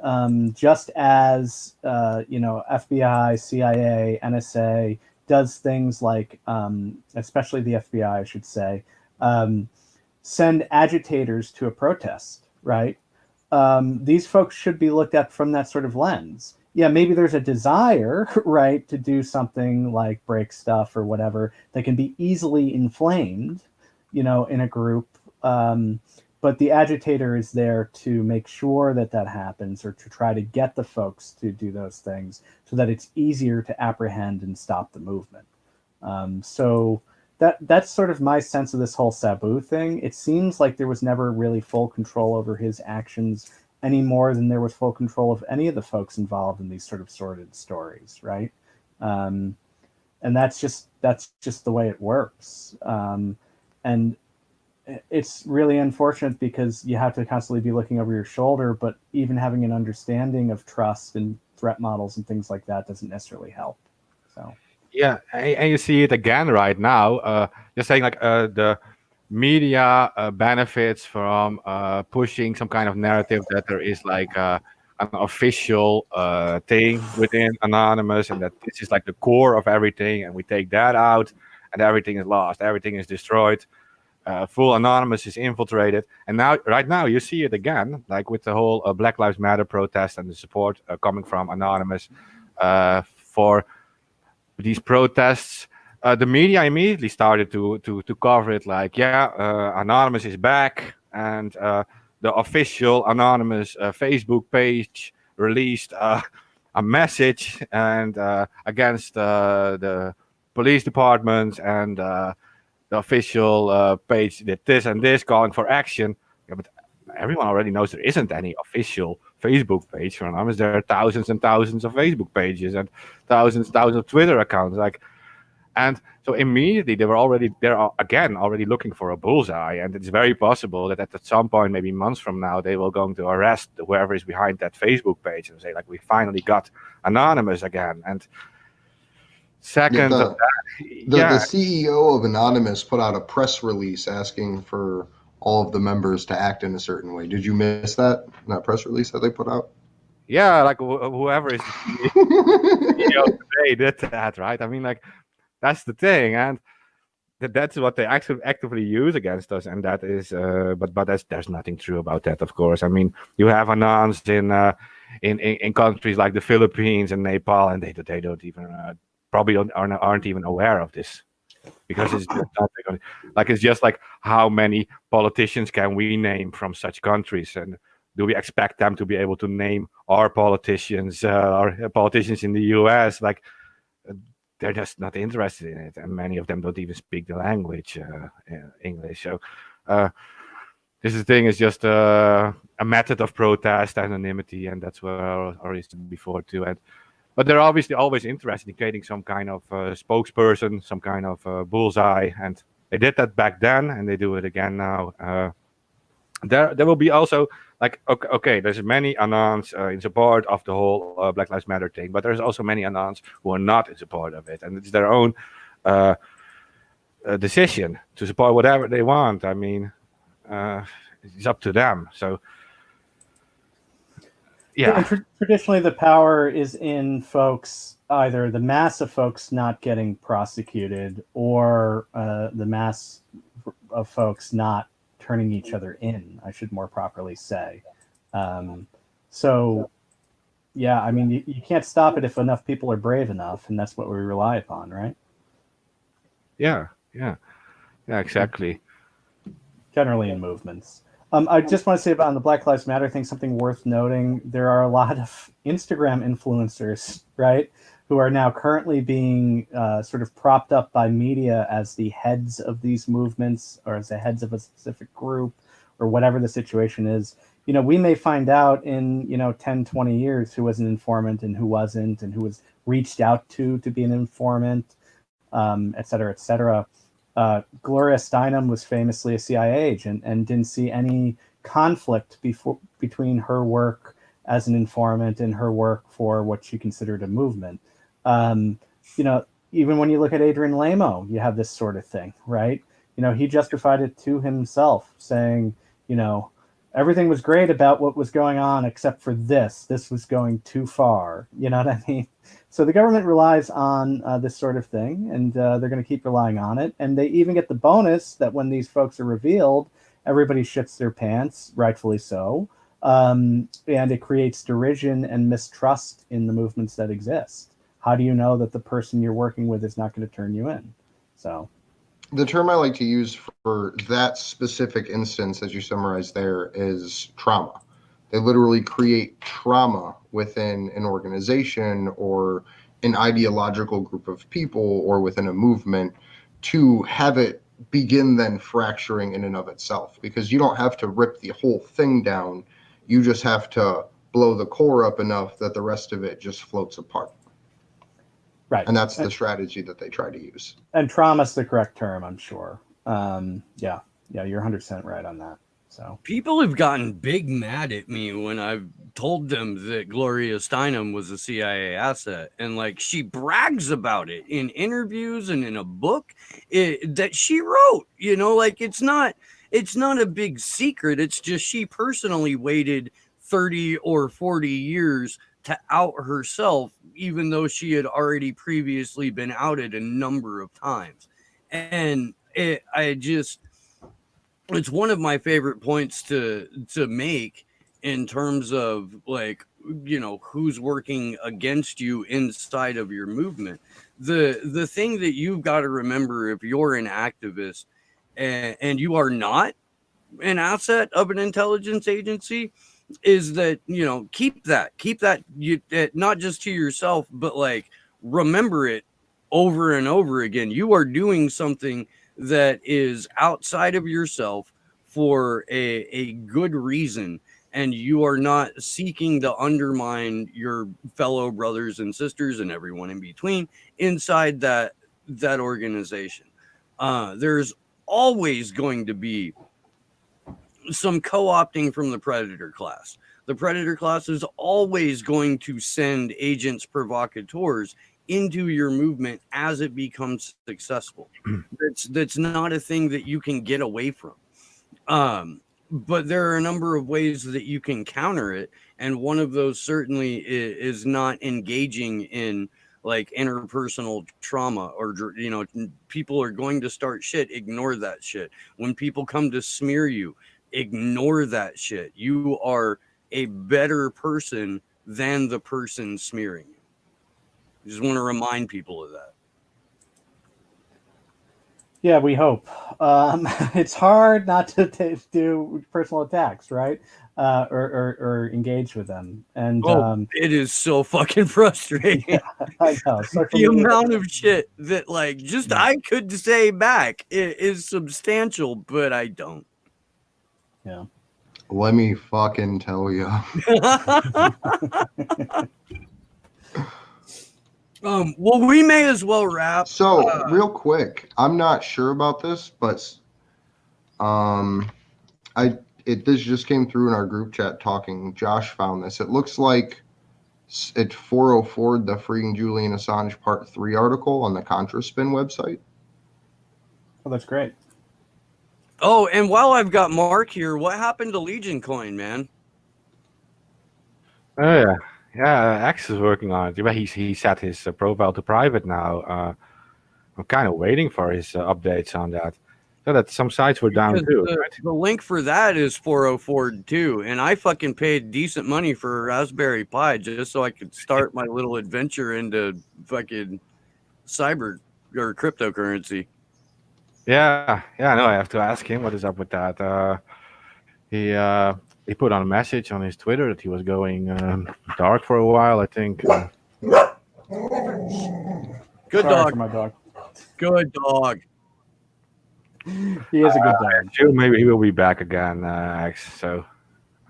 just as FBI, CIA, NSA does things like, especially the FBI, I should say, send agitators to a protest, right? These folks should be looked at from that sort of lens. Yeah, maybe there's a desire, right, to do something like break stuff or whatever that can be easily inflamed, in a group. but the agitator is there to make sure that that happens, or to try to get the folks to do those things so that it's easier to apprehend and stop the movement. So that's sort of my sense of this whole Sabu thing. It seems like there was never really full control over his actions any more than there was full control of any of the folks involved in these sort of sordid stories, right? And that's just the way it works. And it's really unfortunate because you have to constantly be looking over your shoulder, but even having an understanding of trust and threat models and things like that doesn't necessarily help. So. Yeah, and you see it again right now. You're saying like the media benefits from pushing some kind of narrative that there is like an official thing within Anonymous, and that this is like the core of everything, and we take that out, and everything is lost, everything is destroyed. Full Anonymous is infiltrated, and now, right now, you see it again, like with the whole Black Lives Matter protest and the support coming from Anonymous for these protests. The media immediately started to cover it like, Anonymous is back, and the official Anonymous Facebook page released a message and against the police departments, and the official page did this and this, calling for action. Yeah, but everyone already knows there isn't any official Facebook page for Anonymous. There are thousands and thousands of Facebook pages and thousands of Twitter accounts. And so immediately they're already looking for a bullseye, and it's very possible that at some point, maybe months from now, they will going to arrest whoever is behind that Facebook page and say like, we finally got Anonymous again. And second, the CEO of Anonymous put out a press release asking for all of the members to act in a certain way. Did you miss that press release that they put out? Yeah, like whoever is CEO today did that, right? I mean, like, that's the thing, and that's what they actually actively use against us, and that is, but there's nothing true about that, of course. I mean, you have Anons in countries like the Philippines and Nepal, and they don't even probably aren't even aware of this, because it's just not, like, it's just like, how many politicians can we name from such countries, and do we expect them to be able to name our politicians or politicians in the US? Like, they're just not interested in it, and many of them don't even speak the language, English. So this thing is just a method of protest, anonymity, and that's what I used before too. But they're obviously always interested in creating some kind of spokesperson, some kind of bullseye, and they did that back then, and they do it again now. There will be also, like, okay, there's many Anons in support of the whole Black Lives Matter thing, but there's also many Anons who are not in support of it, and it's their own decision to support whatever they want. I mean, it's up to them. So, yeah. And traditionally, the power is in folks, either the mass of folks not getting prosecuted, or the mass of folks not turning each other in, I should more properly say. So, yeah, I mean, you can't stop it if enough people are brave enough, and that's what we rely upon, right? Yeah, exactly. Generally in movements. I just want to say about the Black Lives Matter thing, something worth noting. There are a lot of Instagram influencers, right, who are now currently being sort of propped up by media as the heads of these movements, or as the heads of a specific group, or whatever the situation is. You know, we may find out in, 10, 20 years who was an informant and who wasn't, and who was reached out to be an informant, et cetera, et cetera. Gloria Steinem was famously a CIA agent and didn't see any conflict between her work as an informant and her work for what she considered a movement. Even when you look at Adrian Lamo, you have this sort of thing, right? He justified it to himself, saying, everything was great about what was going on except for this. This was going too far. You know what I mean? So the government relies on this sort of thing, and they're going to keep relying on it. And they even get the bonus that when these folks are revealed, everybody shits their pants, rightfully so. And it creates derision and mistrust in the movements that exist. How do you know that the person you're working with is not going to turn you in? So, the term I like to use for that specific instance, as you summarized there, is trauma. They literally create trauma within an organization or an ideological group of people or within a movement to have it begin then fracturing in and of itself, because you don't have to rip the whole thing down. You just have to blow the core up enough that the rest of it just floats apart. Right. And that's the strategy that they try to use. And trauma's the correct term, I'm sure. Yeah, you're 100% right on that. So people have gotten big mad at me when I've told them that Gloria Steinem was a CIA asset, and like she brags about it in interviews and in a book that she wrote. You know, like it's not a big secret. It's just she personally waited 30 or 40 years to out herself, even though she had already previously been outed a number of times. And it's one of my favorite points to make in terms of, like, you know, who's working against you inside of your movement. The thing that you've got to remember if you're an activist and you are not an asset of an intelligence agency is that, you know, keep that not just to yourself, but like remember it over and over again. You are doing something that is outside of yourself for a good reason, and you are not seeking to undermine your fellow brothers and sisters and everyone in between inside that organization. There's always going to be some co-opting from the predator class. The predator class is always going to send agents provocateurs into your movement as it becomes successful. That's not a thing that you can get away from. But there are a number of ways that you can counter it, and one of those certainly is not engaging in like interpersonal trauma, or, you know, people are going to start shit. Ignore that shit. When people come to smear you, ignore that shit. You are a better person than the person smearing you. I just want to remind people of that. yeah, we hope. It's hard not to do personal attacks, right? Or engage with them. And it is so fucking frustrating. yeah, I know. The amount of shit that like just I could say back is substantial, but I don't. Yeah. Let me fucking tell you. Well, we may as well wrap. So, real quick, I'm not sure about this, but this just came through in our group chat talking. Josh found this. It looks like it's 404, the Freeing Julian Assange Part 3 article on the ContraSpin website. Oh, that's great. Oh, and while I've got Mark here, what happened to Legion Coin, man? Oh yeah, X is working on it. He set his profile to private now. I'm kind of waiting for his updates on that. So that some sites were down too. The link for that is 404 too, and I fucking paid decent money for a Raspberry Pi just so I could start my little adventure into fucking cyber or cryptocurrency. Yeah, no, I have to ask him what is up with that. He put on a message on his Twitter that he was going dark for a while, I think. Good Sorry dog. for my dog. Good dog. He is a good dog. Sure, maybe he will be back again, X. So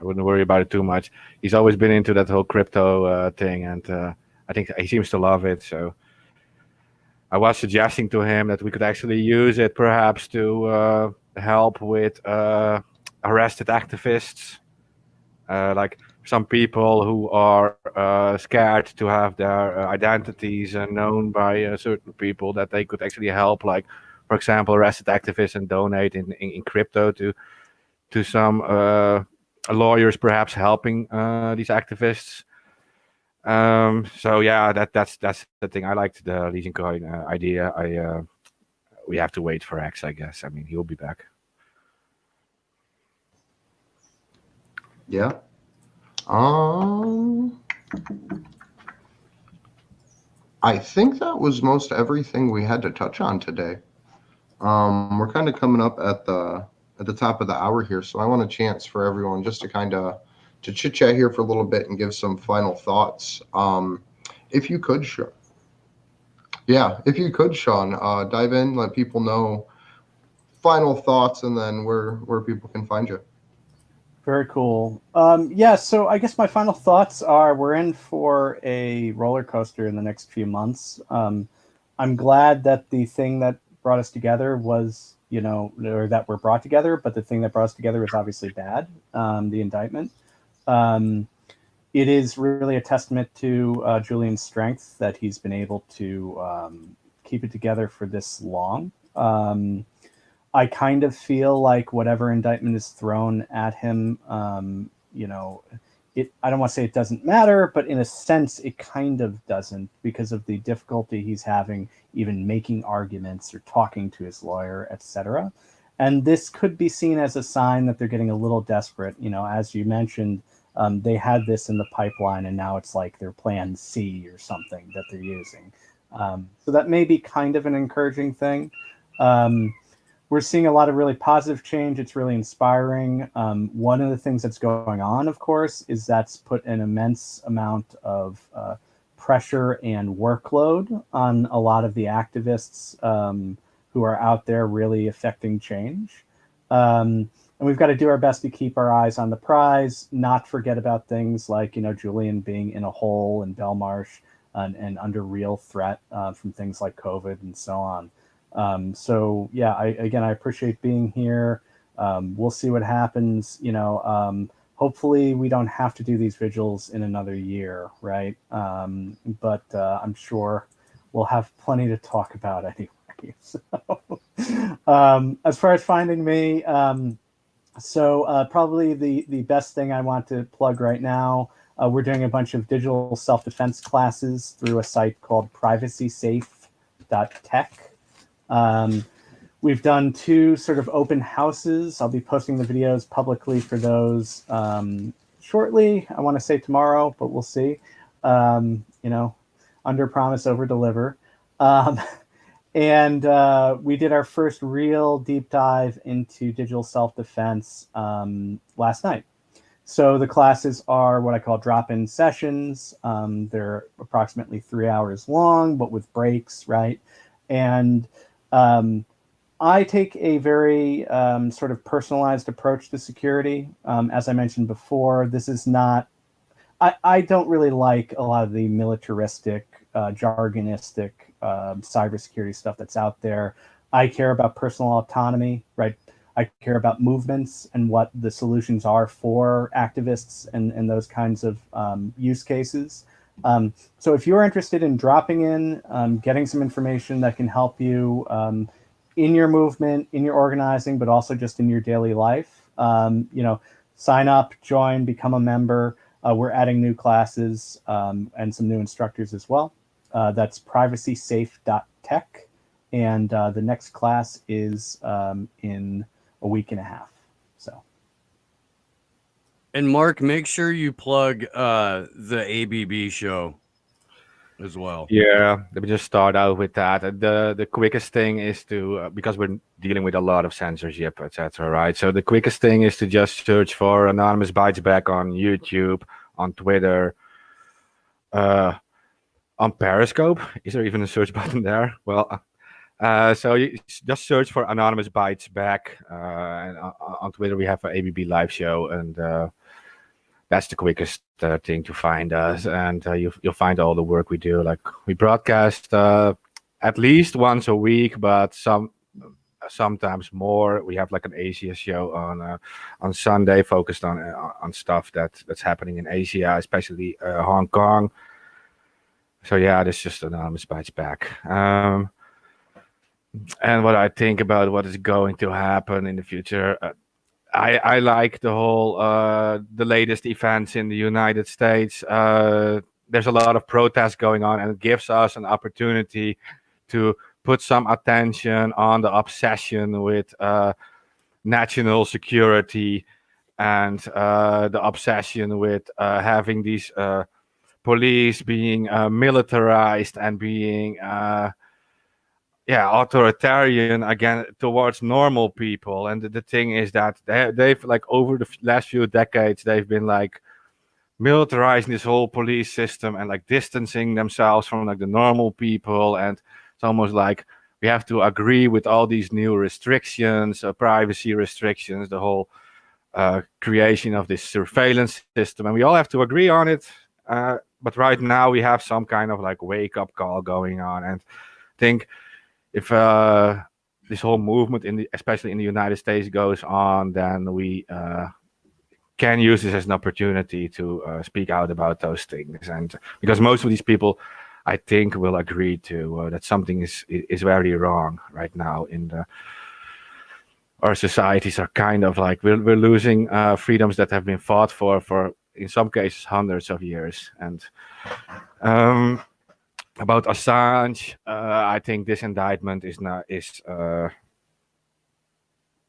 I wouldn't worry about it too much. He's always been into that whole crypto thing, and I think he seems to love it. So I was suggesting to him that we could actually use it perhaps to help with arrested activists. Like some people who are scared to have their identities known by certain people, that they could actually help, like, for example, arrested activists and donate in crypto to some lawyers, perhaps helping these activists. So yeah, that's the thing. I liked the Legion Coin idea. We have to wait for X, I guess. I mean, he'll be back. Yeah. I think that was most everything we had to touch on today. We're kind of coming up at the top of the hour here, so I want a chance for everyone just to kind of to chit chat here for a little bit and give some final thoughts. If you could, if you could, Sean, dive in, let people know final thoughts, and then where people can find you. Very cool. Yeah, so I guess my final thoughts are we're in for a roller coaster in the next few months. I'm glad that the thing that brought us together was, or that we're brought together, but the thing that brought us together is obviously bad, the indictment. Um, it is really a testament to Julian's strength that he's been able to keep it together for this long. I kind of feel like whatever indictment is thrown at him, I don't want to say it doesn't matter, but in a sense, it kind of doesn't because of the difficulty he's having even making arguments or talking to his lawyer, etc. And this could be seen as a sign that they're getting a little desperate. As you mentioned, they had this in the pipeline, and now it's like their plan C or something that they're using. So that may be kind of an encouraging thing. We're seeing a lot of really positive change. It's really inspiring. One of the things that's going on, of course, is that's put an immense amount of pressure and workload on a lot of the activists who are out there really affecting change. And we've got to do our best to keep our eyes on the prize, not forget about things like, Julian being in a hole in Belmarsh and under real threat from things like COVID and so on. So yeah, I appreciate being here. We'll see what happens. Hopefully we don't have to do these vigils in another year, right? But I'm sure we'll have plenty to talk about anyway. So, as far as finding me, probably the best thing I want to plug right now, we're doing a bunch of digital self-defense classes through a site called privacysafe.tech. We've done 2 sort of open houses. I'll be posting the videos publicly for those shortly. I want to say tomorrow, but we'll see. Under promise, over deliver. And we did our first real deep dive into digital self-defense last night. So the classes are what I call drop-in sessions. They're approximately 3 hours long, but with breaks, right? And I take a very sort of personalized approach to security. As I mentioned before, this is not, I don't really like a lot of the militaristic, jargonistic cybersecurity stuff that's out there. I care about personal autonomy, right? I care about movements and what the solutions are for activists and those kinds of use cases. So if you're interested in dropping in, getting some information that can help you in your movement, in your organizing, but also just in your daily life, sign up, join, become a member. We're adding new classes and some new instructors as well. That's privacysafe.tech. And the next class is in a week and a half. So. And Mark, make sure you plug the ABB show as well. Yeah, let me just start out with that. The quickest thing is to because we're dealing with a lot of censorship, etc. Right. So the quickest thing is to just search for Anonymous Bites Back on YouTube, on Twitter, on Periscope. Is there even a search button there? Well, so you just search for Anonymous Bites Back. And on Twitter we have an ABB live show, and that's the quickest thing to find us, and you'll find all the work we do. Like we broadcast at least once a week, but sometimes more. We have like an Asia show on Sunday, focused on stuff that's happening in Asia, especially Hong Kong. So yeah, this is just Anonymous Bites Back. And what I think about what is going to happen in the future. I like the whole the latest events in the United States. There's a lot of protest going on, and it gives us an opportunity to put some attention on the obsession with national security and the obsession with having these police being militarized and being authoritarian again towards normal people. And the thing is that they've like over the last few decades they've been like militarizing this whole police system and like distancing themselves from like the normal people. And it's almost like we have to agree with all these new restrictions, privacy restrictions, the whole creation of this surveillance system, and we all have to agree on it. But right now we have some kind of like wake up call going on, and I think if this whole movement especially in the United States goes on, then we can use this as an opportunity to speak out about those things. And because most of these people, I think, will agree to that something is very wrong right now in the our societies are kind of like we're losing freedoms that have been fought for in some cases hundreds of years. And about Assange, I think this indictment is not this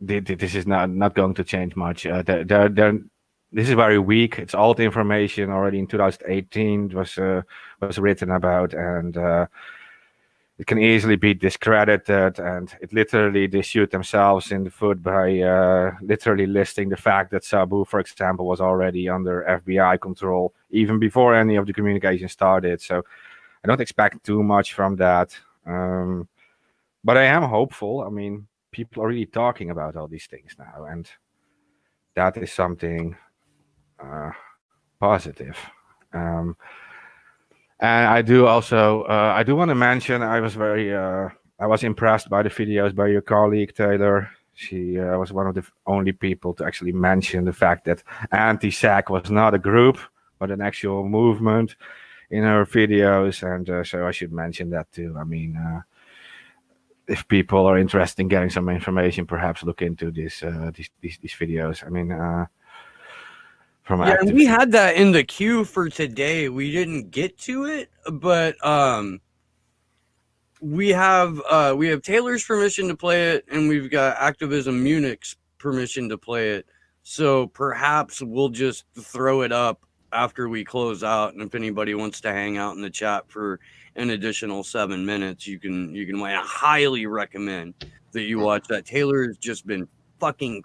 is not going to change much. This is very weak. It's old information already in 2018 was written about, and it can easily be discredited. And it literally they shoot themselves in the foot by literally listing the fact that Sabu, for example, was already under FBI control even before any of the communication started. So I don't expect too much from that. But I am hopeful. I mean, people are really talking about all these things now, and that is something positive. And I do also I do want to mention I was impressed by the videos by your colleague Taylor. She was one of the only people to actually mention the fact that anti-SAC was not a group but an actual movement in her videos, and so I should mention that too. I mean, if people are interested in getting some information, perhaps look into these videos. I mean, from and we had that in the queue for today. We didn't get to it, but we have Taylor's permission to play it, and we've got Activism Munich's permission to play it. So perhaps we'll just throw it up after we close out, and if anybody wants to hang out in the chat for an additional 7 minutes, you can. I highly recommend that you watch that. Taylor has just been fucking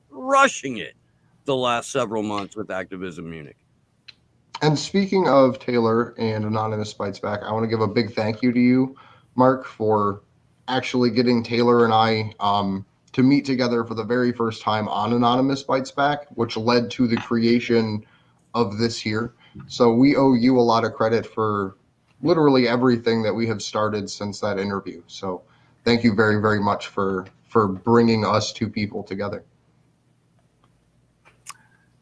crushing it the last several months with Activism Munich. And speaking of Taylor and Anonymous Bites Back, I want to give a big thank you to you, Mark, for actually getting Taylor and I to meet together for the very first time on Anonymous Bites Back, which led to the creation of this here. So we owe you a lot of credit for literally everything that we have started since that interview. So thank you very, very much for bringing us two people together.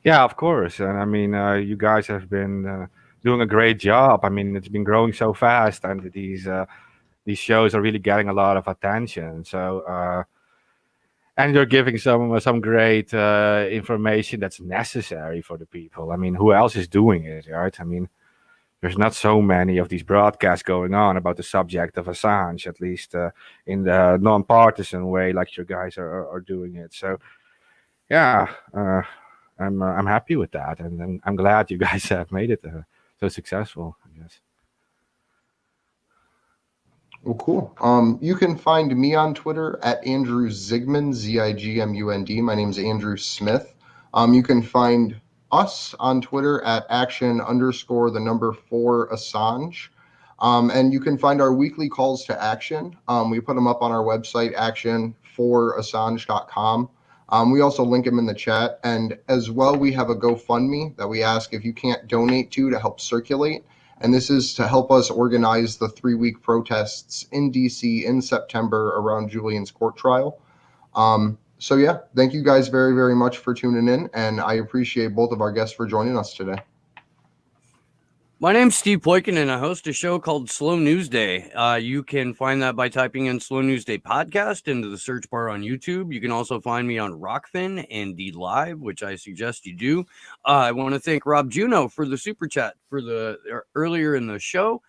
Yeah, of course. And I mean, you guys have been doing a great job. I mean, it's been growing so fast, and these shows are really getting a lot of attention. So, and you're giving some great information that's necessary for the people. I mean, who else is doing it, right? I mean, there's not so many of these broadcasts going on about the subject of Assange, at least in the non-partisan way, like you guys are doing it. So, yeah. I'm happy with that, and I'm glad you guys have made it so successful, I guess. Well, cool. You can find me on Twitter at Andrew Zigmund, Zigmund. My name's Andrew Smith. You can find us on Twitter at action_4 Assange. And you can find our weekly calls to action. We put them up on our website, action4assange.com. We also link them in the chat. And as well, we have a GoFundMe that we ask if you can't donate to help circulate. And this is to help us organize the 3-week protests in DC in September around Julian's court trial. So yeah, thank you guys very, very much for tuning in. And I appreciate both of our guests for joining us today. My name's Steve Poikin, and I host a show called Slow News Day. You can find that by typing in Slow News Day Podcast into the search bar on YouTube. You can also find me on Rockfin and D Live, which I suggest you do. I want to thank Rob Juno for the super chat for the earlier in the show.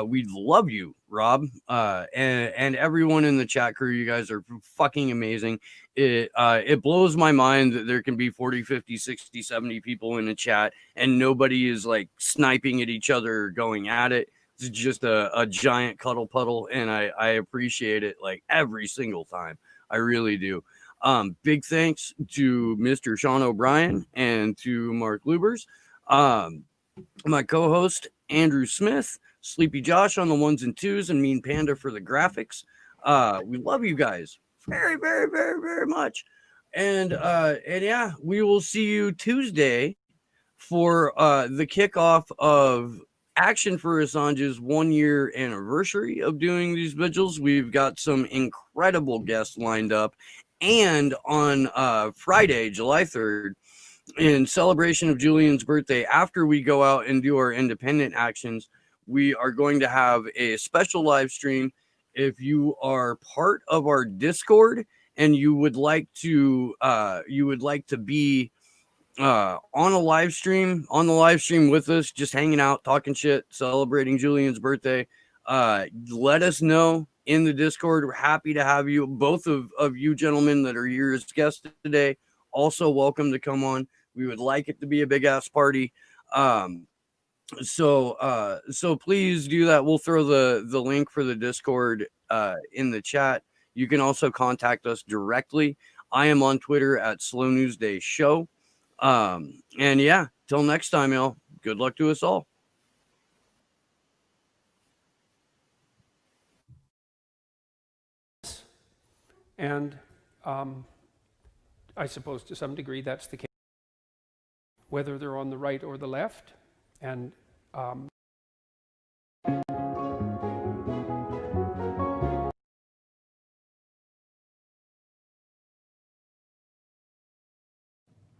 We love you, Rob, and everyone in the chat crew. You guys are fucking amazing. It blows my mind that there can be 40, 50, 60, 70 people in a chat and nobody is like sniping at each other or going at it. It's just a giant cuddle puddle, and I appreciate it like every single time. I really do. Big thanks to Mr. Sean O'Brien and to Mark Lubers. My co-host Andrew Smith, Sleepy Josh on the ones and twos, and Mean Panda for the graphics. We love you guys very, very, very, very much. And yeah, we will see you Tuesday for the kickoff of Action for Assange's 1 year anniversary of doing these vigils. We've got some incredible guests lined up. And on Friday, July 3rd, in celebration of Julian's birthday, after we go out and do our independent actions, we are going to have a special live stream. If you are part of our Discord and you would like to be on the live stream with us, just hanging out, talking shit, celebrating Julian's birthday, let us know in the Discord. We're happy to have you. Both of you gentlemen that are here as guests today, also welcome to come on. We would like it to be a big ass party. So please do that. We'll throw the link for the Discord in the chat. You can also contact us directly. I am on Twitter at Slow News Day Show. And yeah, till next time, y'all. Good luck to us all. And I suppose to some degree that's the case, whether they're on the right or the left. And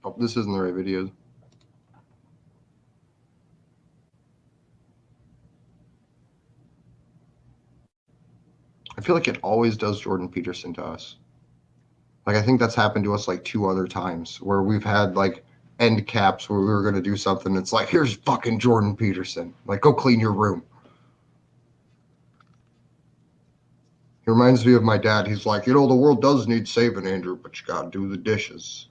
Oh, this isn't the right video. I feel like it always does Jordan Peterson to us. Like, I think that's happened to us like 2 other times where we've had like end caps where we were going to do something. It's like, here's fucking Jordan Peterson. Like, go clean your room. He reminds me of my dad. He's like, the world does need saving, Andrew, but you got to do the dishes.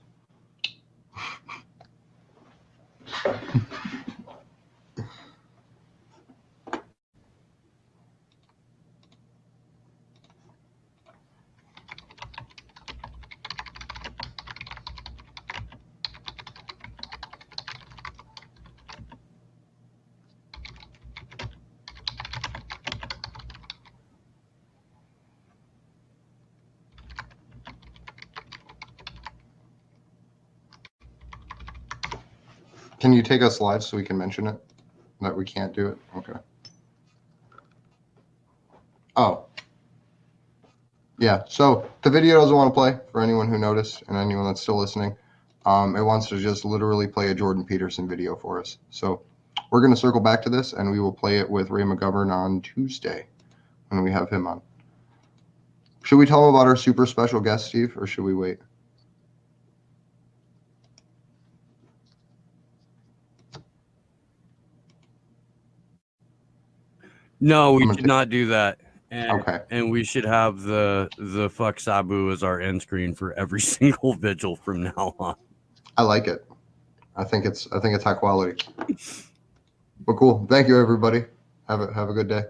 Can you take us live so we can mention it? That we can't do it? Okay. Oh. Yeah, so the video doesn't want to play for anyone who noticed and anyone that's still listening. It wants to just literally play a Jordan Peterson video for us. So we're going to circle back to this and we will play it with Ray McGovern on Tuesday when we have him on. Should we tell him about our super special guest, Steve, or should we wait? No, we should not do that. And, Okay. And we should have the fuck Sabu as our end screen for every single vigil from now on. I like it. I think it's high quality. But cool. Thank you, everybody. Have a good day.